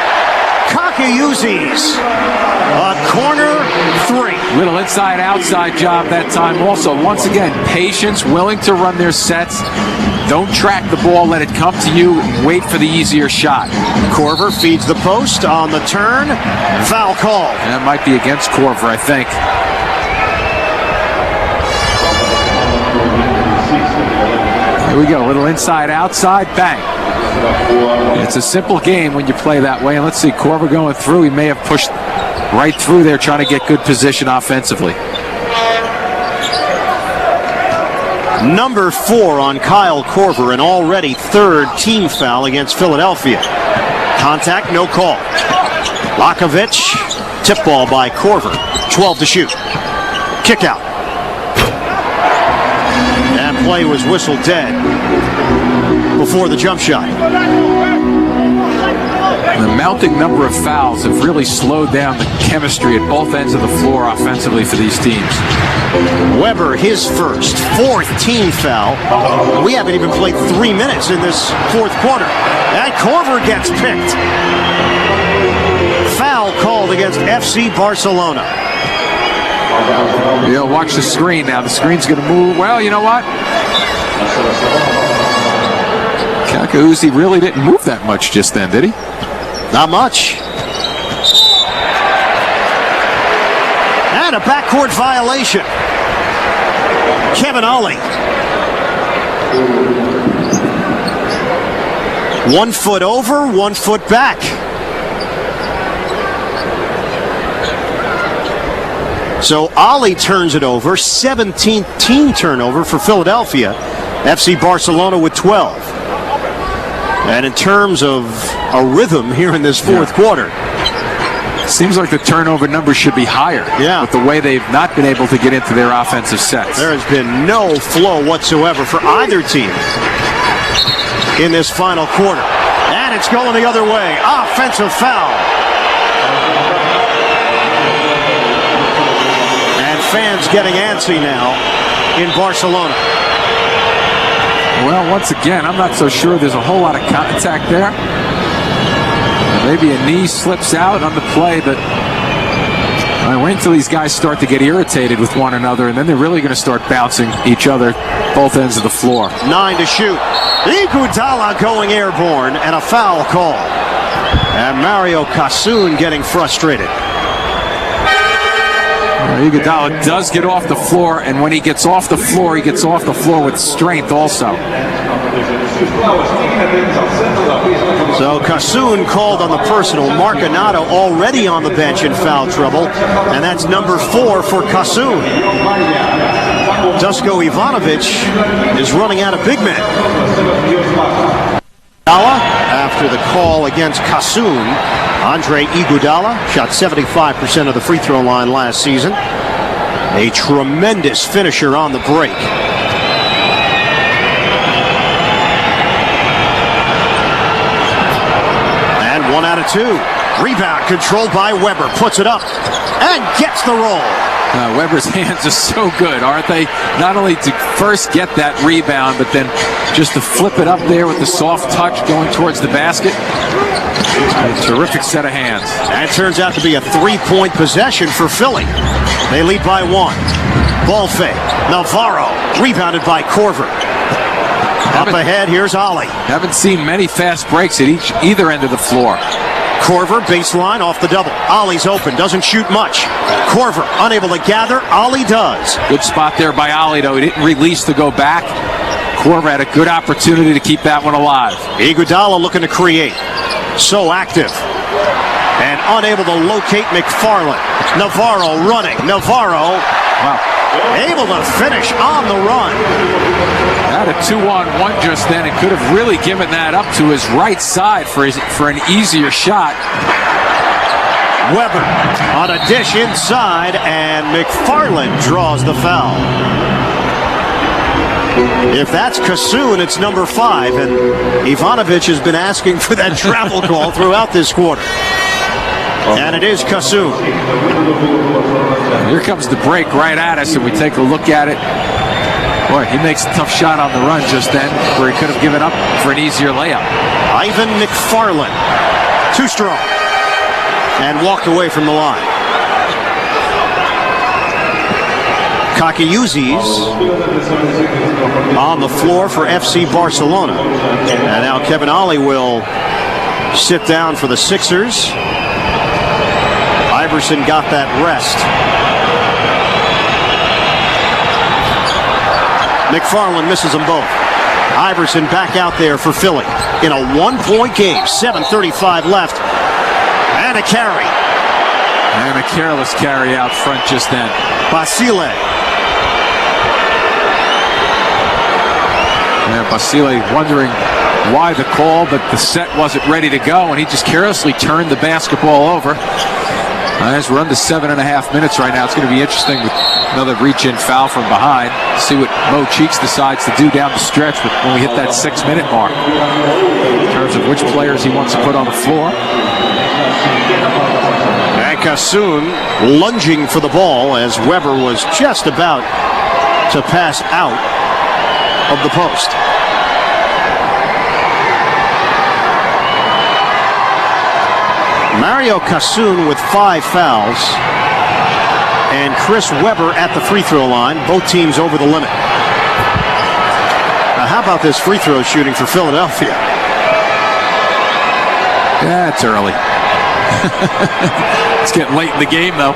S1: Kakayuzi's a corner 3.
S2: Little inside-outside job that time also. Once again, patience, willing to run their sets. Don't track the ball, let it come to you, and wait for the easier shot.
S1: Korver feeds the post on the turn. Foul call.
S2: And that might be against Korver, I think. Here we go, little inside-outside, bang. It's a simple game when you play that way. And let's see, Korver going through. He may have pushed right through there trying to get good position offensively.
S1: Number 4 on Kyle Korver, an already 3rd team foul against Philadelphia. Contact, no call. Lakovic, tip ball by Korver. 12 to shoot. Kick out. And play was whistled dead before the jump shot.
S2: The mounting number of fouls have really slowed down the chemistry at both ends of the floor offensively for these teams.
S1: Webber, his first, 4th team foul. We haven't even played 3 minutes in this fourth quarter. And Korver gets picked. Foul called against FC Barcelona.
S2: Yeah, watch the screen now. The screen's going to move. Well, you know what? Kakayuzi really didn't move that much just then, did he?
S1: Not much. And a backcourt violation. Kevin Ollie. 1 foot over, 1 foot back. So Ollie turns it over. 17th team turnover for Philadelphia. FC Barcelona with 12. And in terms of a rhythm here in this fourth quarter,
S2: seems like the turnover number should be higher.
S1: Yeah.
S2: With the way they've not been able to get into their offensive sets.
S1: There has been no flow whatsoever for either team in this final quarter. And it's going the other way. Offensive foul. And fans getting antsy now in Barcelona.
S2: Well, once again, I'm not so sure there's a whole lot of contact there. Maybe a knee slips out on the play, but wait until these guys start to get irritated with one another, and then they're really going to start bouncing each other both ends of the floor.
S1: 9 to shoot. Iguodala going airborne, and a foul call. And Mario Casun getting frustrated.
S2: Iguodala does get off the floor, and when he gets off the floor, he gets off the floor with strength also.
S1: So Casun called on the personal. Marcanato already on the bench in foul trouble, and that's number 4 for Casun. Dusko Ivanovic is running out of big men. After the call against Kassoun, Andre Iguodala shot 75% of the free throw line last season. A tremendous finisher on the break. And 1 out of 2. Rebound controlled by Weber. Puts it up and gets the roll.
S2: Weber's hands are so good, aren't they? Not only to first get that rebound, but then just to flip it up there with the soft touch going towards the basket. A terrific set of hands.
S1: That turns out to be a 3-point possession for Philly. They lead by 1. Ball fake. Navarro rebounded by Korver. Up ahead, here's Ollie.
S2: Haven't seen many fast breaks at either end of the floor.
S1: Korver, baseline, off the double. Ollie's open, doesn't shoot much. Korver, unable to gather. Ollie does.
S2: Good spot there by Ollie, though. He didn't release to go back. Korver had a good opportunity to keep that one alive.
S1: Iguodala looking to create. So active. And unable to locate McFarland. Navarro running. Navarro.
S2: Wow.
S1: Able to finish on the run.
S2: Had a 2-on-1 just then and could have really given that up to his right side for an easier shot.
S1: Weber on a dish inside, and McFarland draws the foul. If that's Kassoun, it's number 5, and Ivanovic has been asking for that travel call throughout this quarter. And it is Kassoun.
S2: Here comes the break right at us, and we take a look at it. Boy, he makes a tough shot on the run just then, where he could have given up for an easier layup.
S1: Ivan McFarland, too strong, and walked away from the line. Kakayuzis on the floor for FC Barcelona. And now Kevin Ollie will sit down for the Sixers. Iverson got that rest. McFarland misses them both. Iverson back out there for Philly in a 1-point game. 7:35 left. And a carry.
S2: And a careless carry out front just then.
S1: Basile.
S2: Yeah, Basile wondering why the call, but the set wasn't ready to go, and he just carelessly turned the basketball over. As we're under 7.5 minutes right now, it's going to be interesting with another reach-in foul from behind. See what Mo Cheeks decides to do down the stretch when we hit that 6-minute mark in terms of which players he wants to put on the floor.
S1: And Kassoun lunging for the ball as Weber was just about to pass out of the post. Mario Kassoun with 5 fouls, and Chris Weber at the free throw line. Both teams over the limit. Now, how about this free throw shooting for Philadelphia?
S2: Yeah, it's early. It's getting late in the game, though.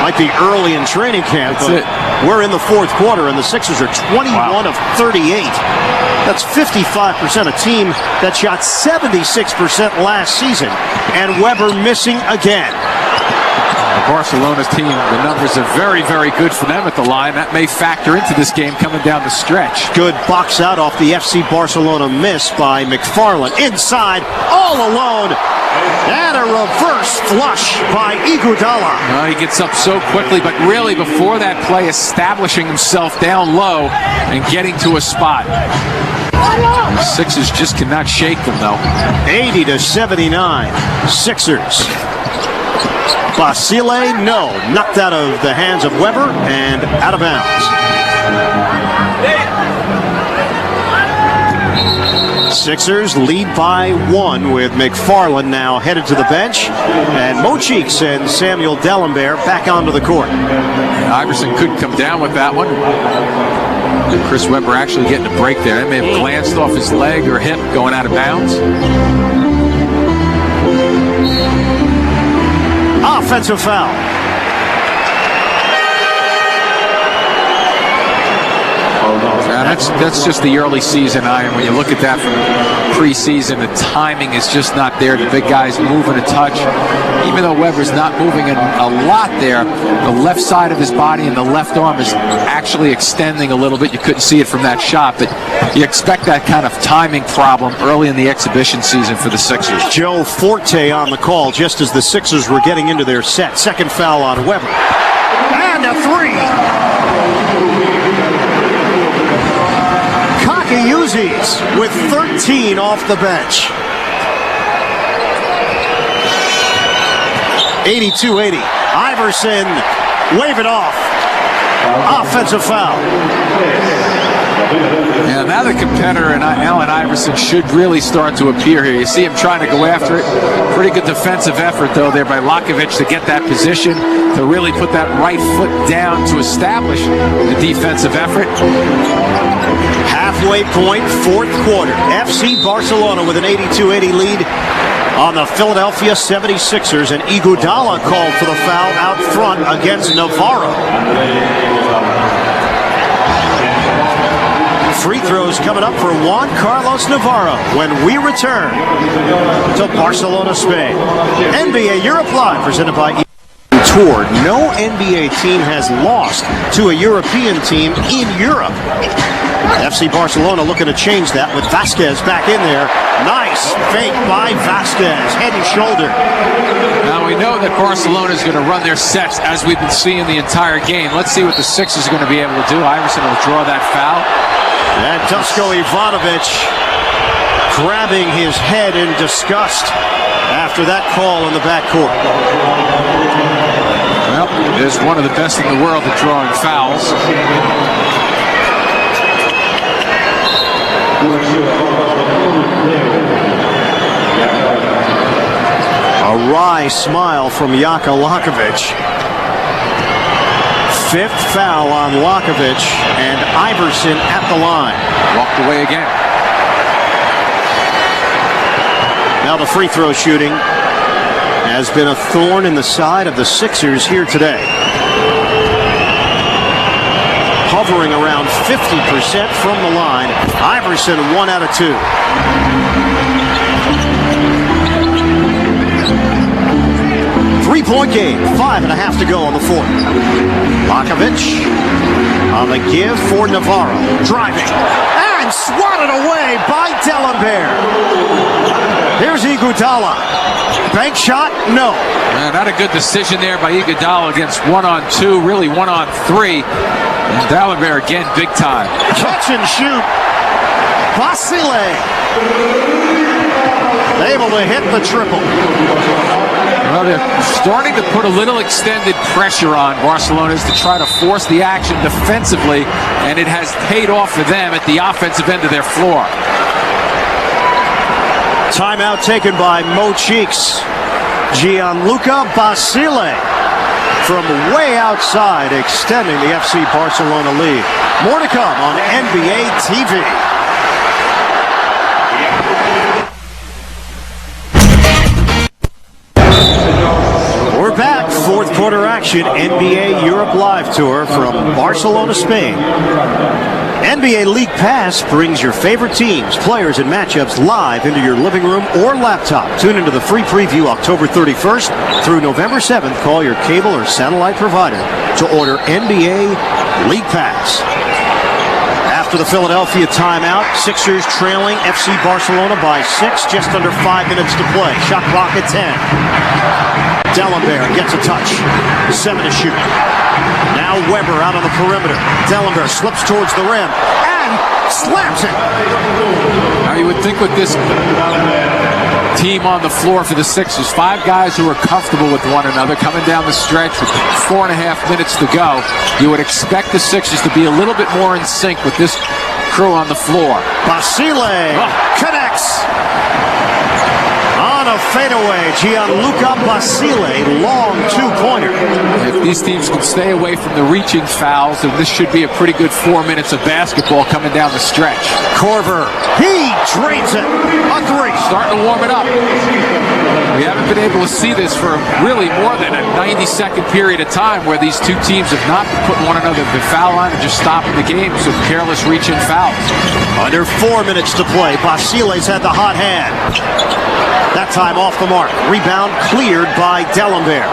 S1: Might be early in training camp,
S2: That's
S1: but
S2: it.
S1: We're in the 4th quarter, and the Sixers are 21 of 38. That's 55%, a team that shot 76% last season, and Weber missing again.
S2: Barcelona's team, the numbers are very, very good for them at the line. That may factor into this game coming down the stretch.
S1: Good box out off the FC Barcelona miss by McFarland. Inside, all alone, and a reverse flush by Iguodala.
S2: He gets up so quickly, but really before that play, establishing himself down low and getting to a spot. The Sixers just cannot shake them, though.
S1: 80-79, Sixers. Basile, no. Knocked out of the hands of Weber and out of bounds. Sixers lead by 1 with McFarland now headed to the bench. And Mo Cheeks and Samuel D'Alembert back onto the court.
S2: Iverson couldn't come down with that one. Chris Weber actually getting a break there. That may have glanced off his leg or hip going out of bounds.
S1: Offensive foul.
S2: Now that's just the early season, Ian. When you look at that from preseason, the timing is just not there. The big guy's moving a touch. Even though Weber's not moving a lot there, the left side of his body and the left arm is actually extending a little bit. You couldn't see it from that shot, but you expect that kind of timing problem early in the exhibition season for the Sixers.
S1: Joe Forte on the call just as the Sixers were getting into their set. Second foul on Weber. And a three. Uzis with 13 off the bench. 82-80. Iverson wave it off. Offensive foul.
S2: Yeah, now the competitor and Allen Iverson should really start to appear here. You see him trying to go after it. Pretty good defensive effort, though, there by Lakovic to get that position, to really put that right foot down to establish the defensive effort.
S1: Halfway point, fourth quarter. FC Barcelona with an 82-80 lead on the Philadelphia 76ers, and Iguodala called for the foul out front against Navarro. Free throws coming up for Juan Carlos Navarro when we return to Barcelona, Spain. NBA Europe Live presented by Tour. No NBA team has lost to a European team in Europe. FC Barcelona looking to change that with Vasquez back in there. Nice fake by Vasquez, head and shoulder.
S2: Now we know that Barcelona is going to run their sets as we've been seeing the entire game. Let's see what the Sixers are going to be able to do. Iverson will draw that foul.
S1: And Dusko Ivanovic grabbing his head in disgust after that call in the backcourt.
S2: Well, there's one of the best in the world at drawing fouls.
S1: A wry smile from Jaka Lakovic. Fifth foul on Lakovic, and Iverson at the line.
S2: Walked away again.
S1: Now the free throw shooting has been a thorn in the side of the Sixers here today. Hovering around 50% from the line. Iverson 1 out of 2. Three-point game, 5.5 to go on the fourth. Lakovic on the give for Navarro. Driving and swatted away by Delembert. Here's Iguodala. Bank shot, no.
S2: Not a good decision there by Iguodala against 1-on-2, really 1-on-3. And D'Alembert again, big time.
S1: Catch and shoot. Basile able to hit the triple.
S2: Well, they're starting to put a little extended pressure on Barcelona to try to force the action defensively, and it has paid off for them at the offensive end of their floor.
S1: Timeout taken by Mo Cheeks. Gianluca Basile from way outside, extending the FC Barcelona lead. More to come on NBA TV. We're back. Fourth quarter action. NBA Europe Live Tour from Barcelona, Spain. NBA League Pass brings your favorite teams, players, and matchups live into your living room or laptop. Tune into the free preview October 31st through November 7th. Call your cable or satellite provider to order NBA League Pass. After the Philadelphia timeout, Sixers trailing FC Barcelona by 6, just under 5 minutes to play. Shot clock at 10. D'Alembert gets a touch. 7 to shoot. Now Weber out on the perimeter. D'Alembert slips towards the rim and slams it.
S2: Now you would think with this team on the floor for the Sixers, 5 guys who are comfortable with one another coming down the stretch with 4.5 minutes to go, you would expect the Sixers to be a little bit more in sync with this crew on the floor.
S1: Basile connects. On a fadeaway, Gianluca Basile, long two-pointer.
S2: If these teams can stay away from the reaching fouls, then this should be a pretty good 4 minutes of basketball coming down the stretch.
S1: Korver, he drains it. A 3.
S2: Starting to warm it up. We haven't been able to see this for really more than a 90-second period of time where these two teams have not put one another at the foul line and just stopping the game with careless reach-in fouls.
S1: Under 4 minutes to play. Basile's had the hot hand. That time off the mark. Rebound cleared by D'Alembert.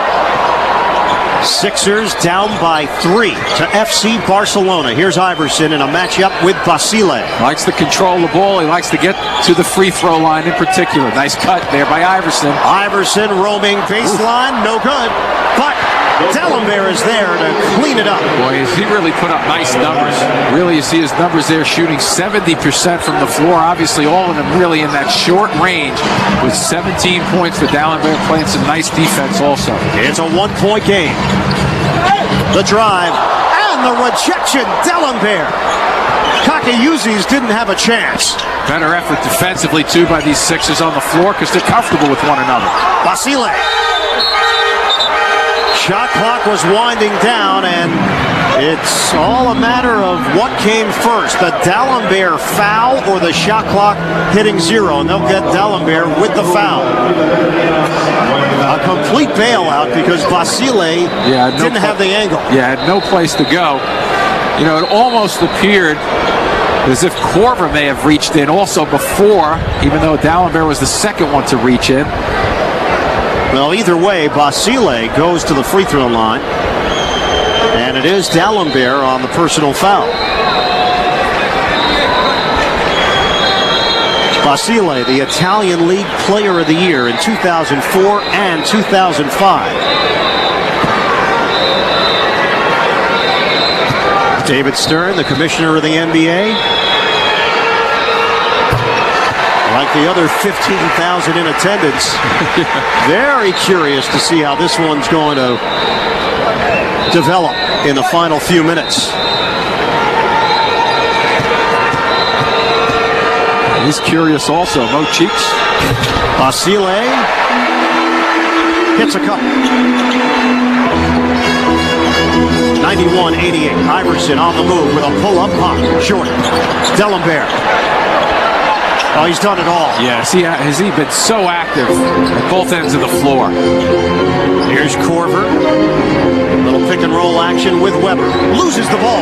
S1: Sixers down by 3 to FC Barcelona. Here's Iverson in a matchup with Basile.
S2: Likes to control the ball. He likes to get to the free throw line in particular. Nice cut there by Iverson.
S1: Iverson roaming baseline. No good. But D'Alembert is there to clean it up.
S2: Boy, has he really put up nice numbers. Really, you see his numbers there, shooting 70% from the floor. Obviously, all of them really in that short range with 17 points for D'Alembert, playing some nice defense also.
S1: It's a 1-point game. The drive and the rejection. D'Alembert. Kakayuzis didn't have a chance.
S2: Better effort defensively, too, by these Sixers on the floor because they're comfortable with one another.
S1: Basile. Shot clock was winding down, and it's all a matter of what came first, the D'Alembert foul or the shot clock hitting 0, and they'll get D'Alembert with the foul. A complete bailout because Basile didn't have the angle.
S2: Yeah, had no place to go. You know, it almost appeared as if Korver may have reached in also before, even though D'Alembert was the second one to reach in.
S1: Well, either way, Basile goes to the free throw line, and it is D'Alembert on the personal foul. Basile, the Italian League Player of the Year in 2004 and 2005. David Stern, the commissioner of the NBA. Like the other 15,000 in attendance, very curious to see how this one's going to develop in the final few minutes.
S2: He's curious also. Mo Cheeks.
S1: Basile hits a couple. 91-88. Iverson on the move with a pull-up pop. Short. D'Alembert. Oh, he's done it all.
S2: Yes, has he been so active at both ends of the floor.
S1: Here's Korver. Little pick and roll action with Weber. Loses the ball.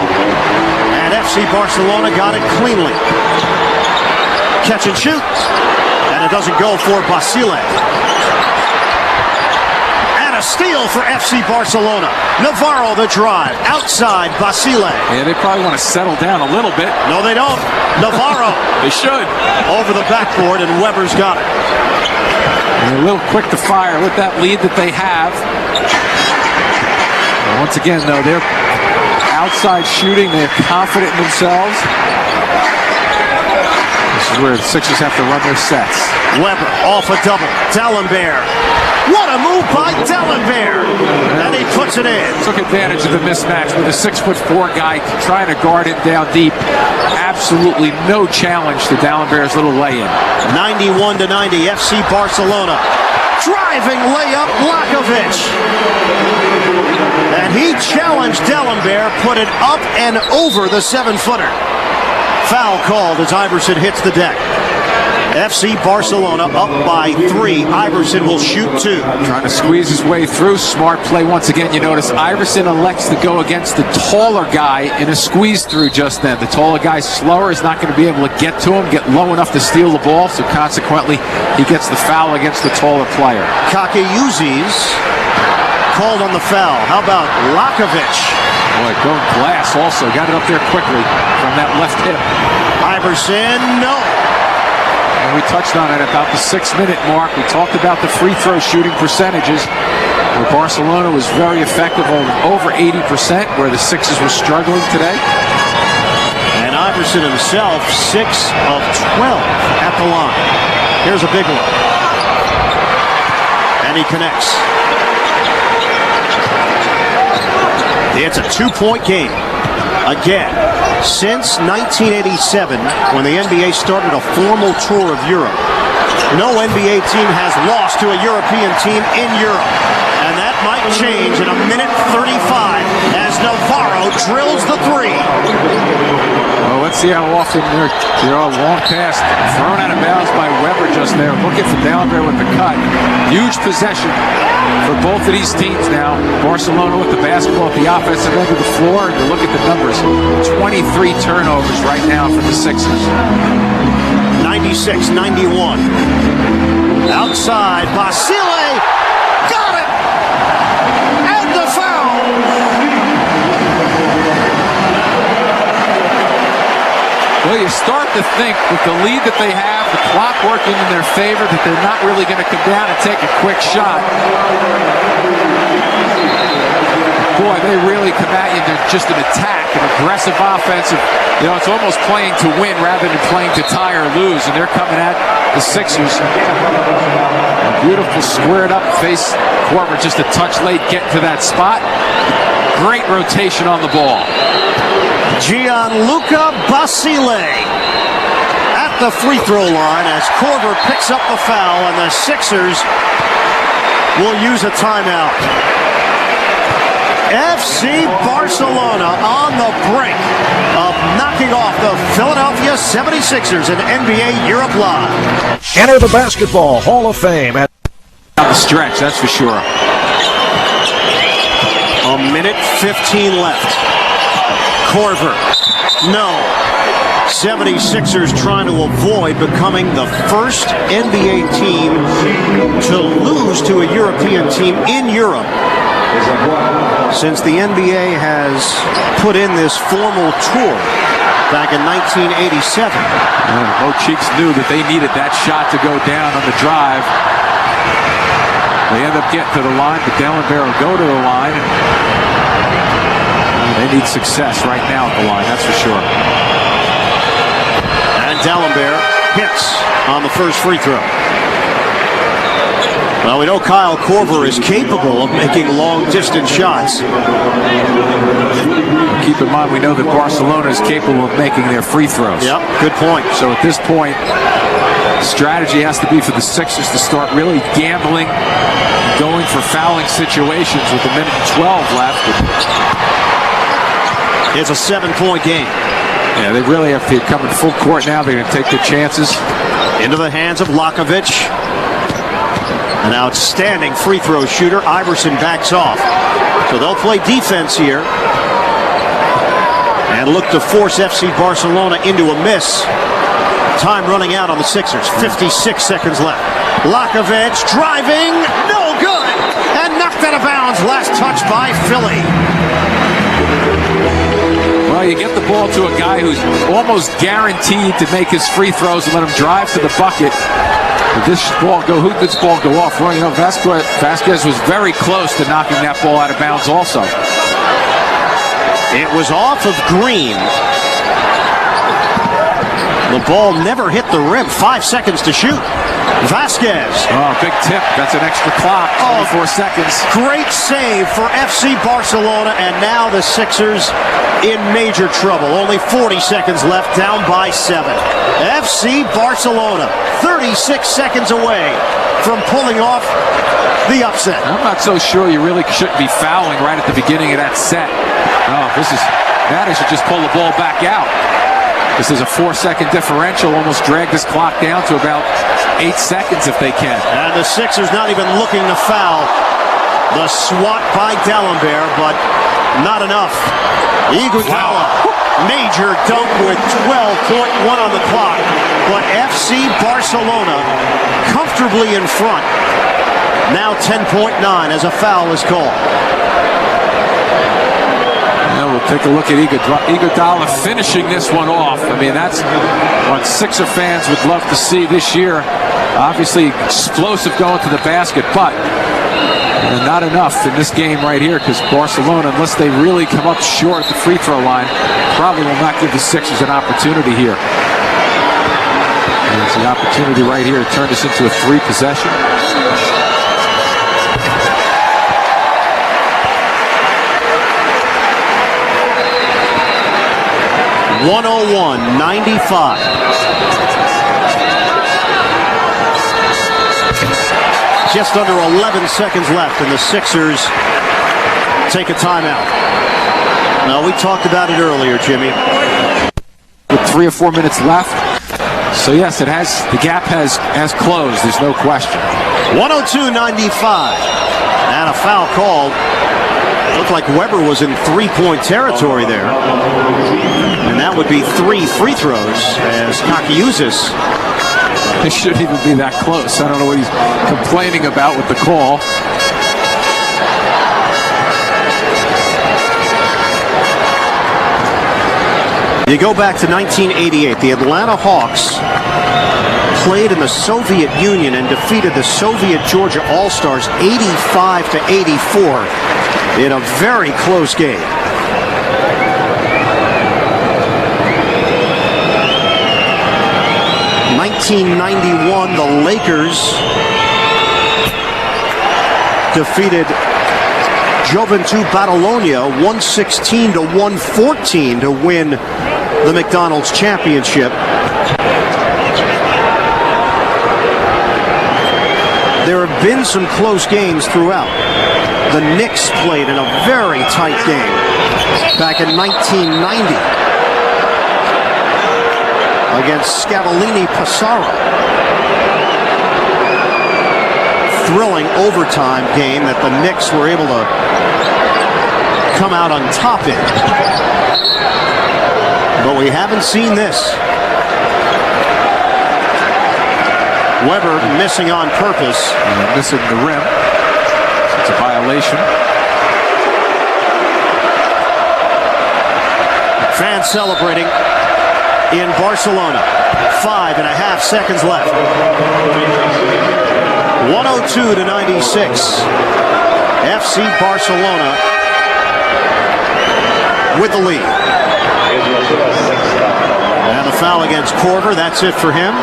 S1: And FC Barcelona got it cleanly. Catch and shoot. And it doesn't go for Basile. And a steal for FC Barcelona. Navarro the drive. Outside Basile.
S2: Yeah, they probably want to settle down a little bit.
S1: No, they don't. Navarro.
S2: They should.
S1: Over the backboard, and Weber's got it.
S2: They're a little quick to fire with that lead that they have. And once again, though, they're outside shooting. They're confident in themselves. This is where the Sixers have to run their sets.
S1: Weber off a double. D'Alembert. What a move by D'Alembert. And he puts it in.
S2: Took advantage of the mismatch with a 6'4" guy trying to guard it down deep. Absolutely no challenge to D'Alembert's little lay-in.
S1: 91-90, FC Barcelona. Driving layup, Lakovic. And he challenged D'Alembert, put it up and over the 7-footer. Foul called as Iverson hits the deck. FC Barcelona up by 3. Iverson will shoot 2.
S2: Trying to squeeze his way through. Smart play once again. You notice Iverson elects to go against the taller guy in a squeeze through just then. The taller guy, slower, is not going to be able to get to him, get low enough to steal the ball, so consequently he gets the foul against the taller player.
S1: Kakayuzis called on the foul. How about Lakovic?
S2: Boy, going glass also. Got it up there quickly from that left hip.
S1: Iverson, no.
S2: And we touched on it about the 6-minute mark. We talked about the free throw shooting percentages, where Barcelona was very effective, over 80%, where the Sixers were struggling today.
S1: And Iverson himself, 6 of 12 at the line. Here's a big one. And he connects. It's a 2-point game. Again, since 1987, when the NBA started a formal tour of Europe, no NBA team has lost to a European team in Europe. And that might change in a minute 35 as Navarro drills the 3.
S2: Well, let's see how often they're a long pass thrown out of bounds by Weber just there. Looking for D'Alembert with the cut. Huge possession for both of these teams now. Barcelona with the basketball at the offensive end of the floor. And you look at the numbers. 23 turnovers right now for the Sixers.
S1: 96-91. Outside, Basile. Got it! And the foul!
S2: Well, you start to think with the lead that they have, the clock working in their favor, that they're not really going to come down and take a quick shot. Boy, they really come at you. They're just an attack, an aggressive offensive. You know, it's almost playing to win rather than playing to tie or lose, and they're coming at the Sixers. A beautiful squared up face. Korver just a touch late getting to that spot. Great rotation on the ball.
S1: Gianluca Basile at the free throw line as Korver picks up the foul, and the Sixers will use a timeout. FC Barcelona on the brink of knocking off the Philadephia 76ers in NBA Europe Live.
S3: Enter the Basketball Hall of Fame at
S2: on the stretch, that's for sure.
S1: A minute 15 left. Korver, no. 76ers trying to avoid becoming the first NBA team to lose to a European team in Europe since the NBA has put in this formal tour back in 1987.
S2: Mo Cheeks knew that they needed that shot to go down on the drive. They end up getting to the line, but D'Alembert will go to the line. They need success right now at the line, that's for sure.
S1: And D'Alembert hits on the first free throw. Well, we know Kyle Korver is capable of making long-distance shots.
S2: Keep in mind, we know that Barcelona is capable of making their free throws.
S1: Yep, good point.
S2: So at this point, strategy has to be for the Sixers to start really gambling, going for fouling situations with a minute and 12 left.
S1: It's a 7-point game.
S2: Yeah, they really have to come in full court now. They're going to take their chances.
S1: Into the hands of Lakovic. An outstanding free throw shooter. Iverson backs off. So they'll play defense here and look to force FC Barcelona into a miss. Time running out on the Sixers. 56 seconds left. Lakovic driving. No good. And knocked out of bounds. Last touch by Philly.
S2: Well, you get the ball to a guy who's almost guaranteed to make his free throws and let him drive to the bucket. Did this ball go? Who did this ball go off? Well, you know, Vasquez was very close to knocking that ball out of bounds also.
S1: It was off of Green. The ball never hit the rim. 5 seconds to shoot. Vasquez.
S2: Oh, big tip. That's an extra clock. 24 seconds.
S1: Great save for FC Barcelona, and now the Sixers in major trouble. Only 40 seconds left, down by 7. FC Barcelona, 36 seconds away from pulling off the upset.
S2: I'm not so sure you really shouldn't be fouling right at the beginning of that set. Oh, Matter should just pull the ball back out. This is a 4-second differential, almost drag this clock down to about 8 seconds if they can.
S1: And the Sixers not even looking to foul. The swat by D'Alembert, but not enough. Iguodala, major dunk with 12.1 on the clock. But FC Barcelona comfortably in front. Now 10.9 as a foul is called.
S2: We'll take a look at Iguodala finishing this one off. I mean, that's what Sixer fans would love to see this year. Obviously, explosive going to the basket, but not enough in this game right here because Barcelona, unless they really come up short at the free throw line, probably will not give the Sixers an opportunity here. There's the opportunity right here to turn this into a 3-possession.
S1: 101-95. Just under 11 seconds left, and the Sixers take a timeout. Now, we talked about it earlier, Jimmy.
S2: With 3 or 4 minutes left. So yes, the gap has closed. There's no question.
S1: 102-95, and a foul called. Looked like Weber was in three-point territory there, and that would be 3 free throws as Kakiouzis.
S2: It shouldn't even be that close. I don't know what he's complaining about with the call.
S1: You go back to 1988. The Atlanta Hawks played in the Soviet Union and defeated the Soviet Georgia All-Stars 85-84 in a very close game. In 1991, the Lakers defeated Juventud Badalona 116-114 to win the McDonald's championship. There have been some close games throughout. The Knicks played in a very tight game back in 1990 against Scavallini Passaro. Thrilling overtime game that the Knicks were able to come out on top in. But we haven't seen this. Weber missing on purpose.
S2: Missing the rim. It's a violation.
S1: Fans celebrating in Barcelona. 5.5 seconds left. 102-96. FC Barcelona with the lead. And the foul against Korver. That's it for him.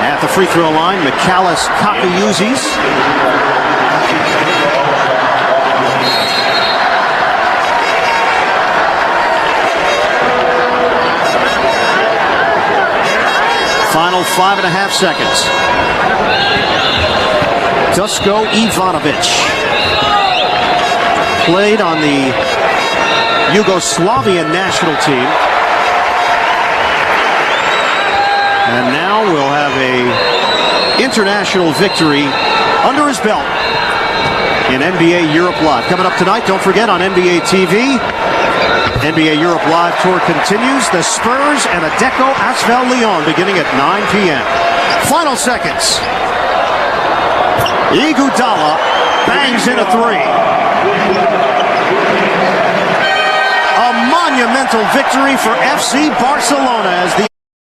S1: At the free throw line, Michalis Kakiouzis. Final 5.5 seconds. Dusko Ivanovic played on the Yugoslavian national team. And now we'll have a international victory under his belt in NBA Europe Live. Coming up tonight, don't forget, on NBA TV, NBA Europe Live Tour continues. The Spurs and Adecco Asvel Lyon beginning at 9 p.m. Final seconds. Iguodala bangs in a three. A monumental victory for FC Barcelona as the